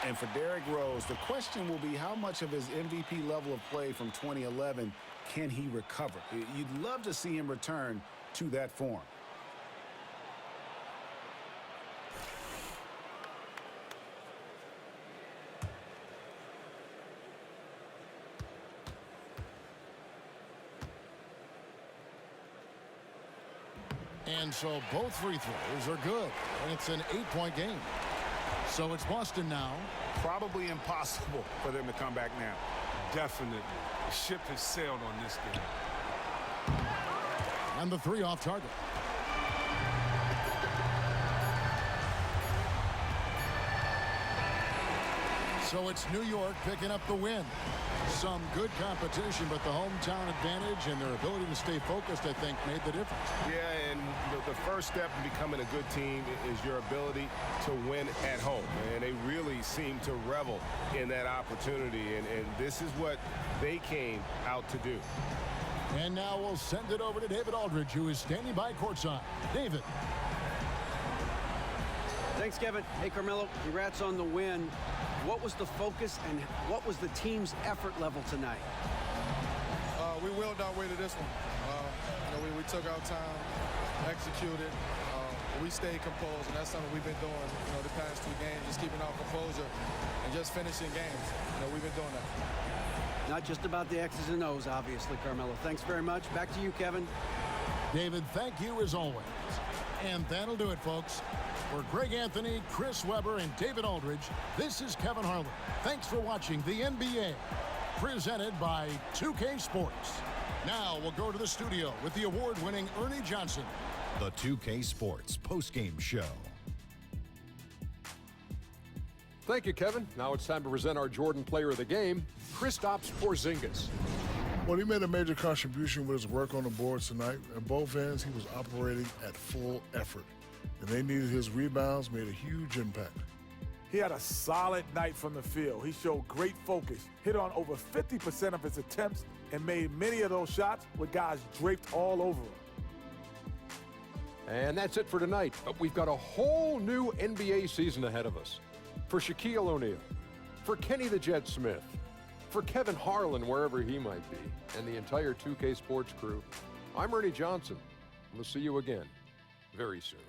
And for Derrick Rose, the question will be how much of his MVP level of play from 2011 can he recover? You'd love to see him return to that form. And so both free throws are good, and it's an 8-point game. So it's Boston now. Probably impossible for them to come back now. Definitely. The ship has sailed on this game. And the 3 off target. So it's New York picking up the win. Some good competition, but the hometown advantage and their ability to stay focused, I think, made the difference. Yeah, and the first step in becoming a good team is your ability to win at home. And they really seem to revel in that opportunity, and this is what they came out to do. And now we'll send it over to David Aldridge, who is standing by courtside. David. Thanks, Kevin. Hey, Carmelo, congrats on the win. What was the focus and what was the team's effort level tonight? We willed our way to this one. We took our time, executed. We stayed composed, and that's something we've been doing, the past 2 games, just keeping our composure and just finishing games. We've been doing that. Not just about the X's and O's, obviously, Carmelo. Thanks very much. Back to you, Kevin. David, thank you as always. And that'll do it, folks. For Greg Anthony, Chris Webber, and David Aldridge, this is Kevin Harlan. Thanks for watching the NBA, presented by 2K Sports. Now we'll go to the studio with the award-winning Ernie Johnson. The 2K Sports postgame show. Thank you, Kevin. Now it's time to present our Jordan Player of the Game, Kristaps Porzingis. Well, he made a major contribution with his work on the boards tonight. At both ends, he was operating at full effort. And they needed his rebounds, made a huge impact. He had a solid night from the field. He showed great focus, hit on over 50% of his attempts, and made many of those shots with guys draped all over him. And that's it for tonight. But we've got a whole new NBA season ahead of us. For Shaquille O'Neal, for Kenny the Jet Smith, for Kevin Harlan, wherever he might be, and the entire 2K Sports crew, I'm Ernie Johnson. We'll see you again very soon.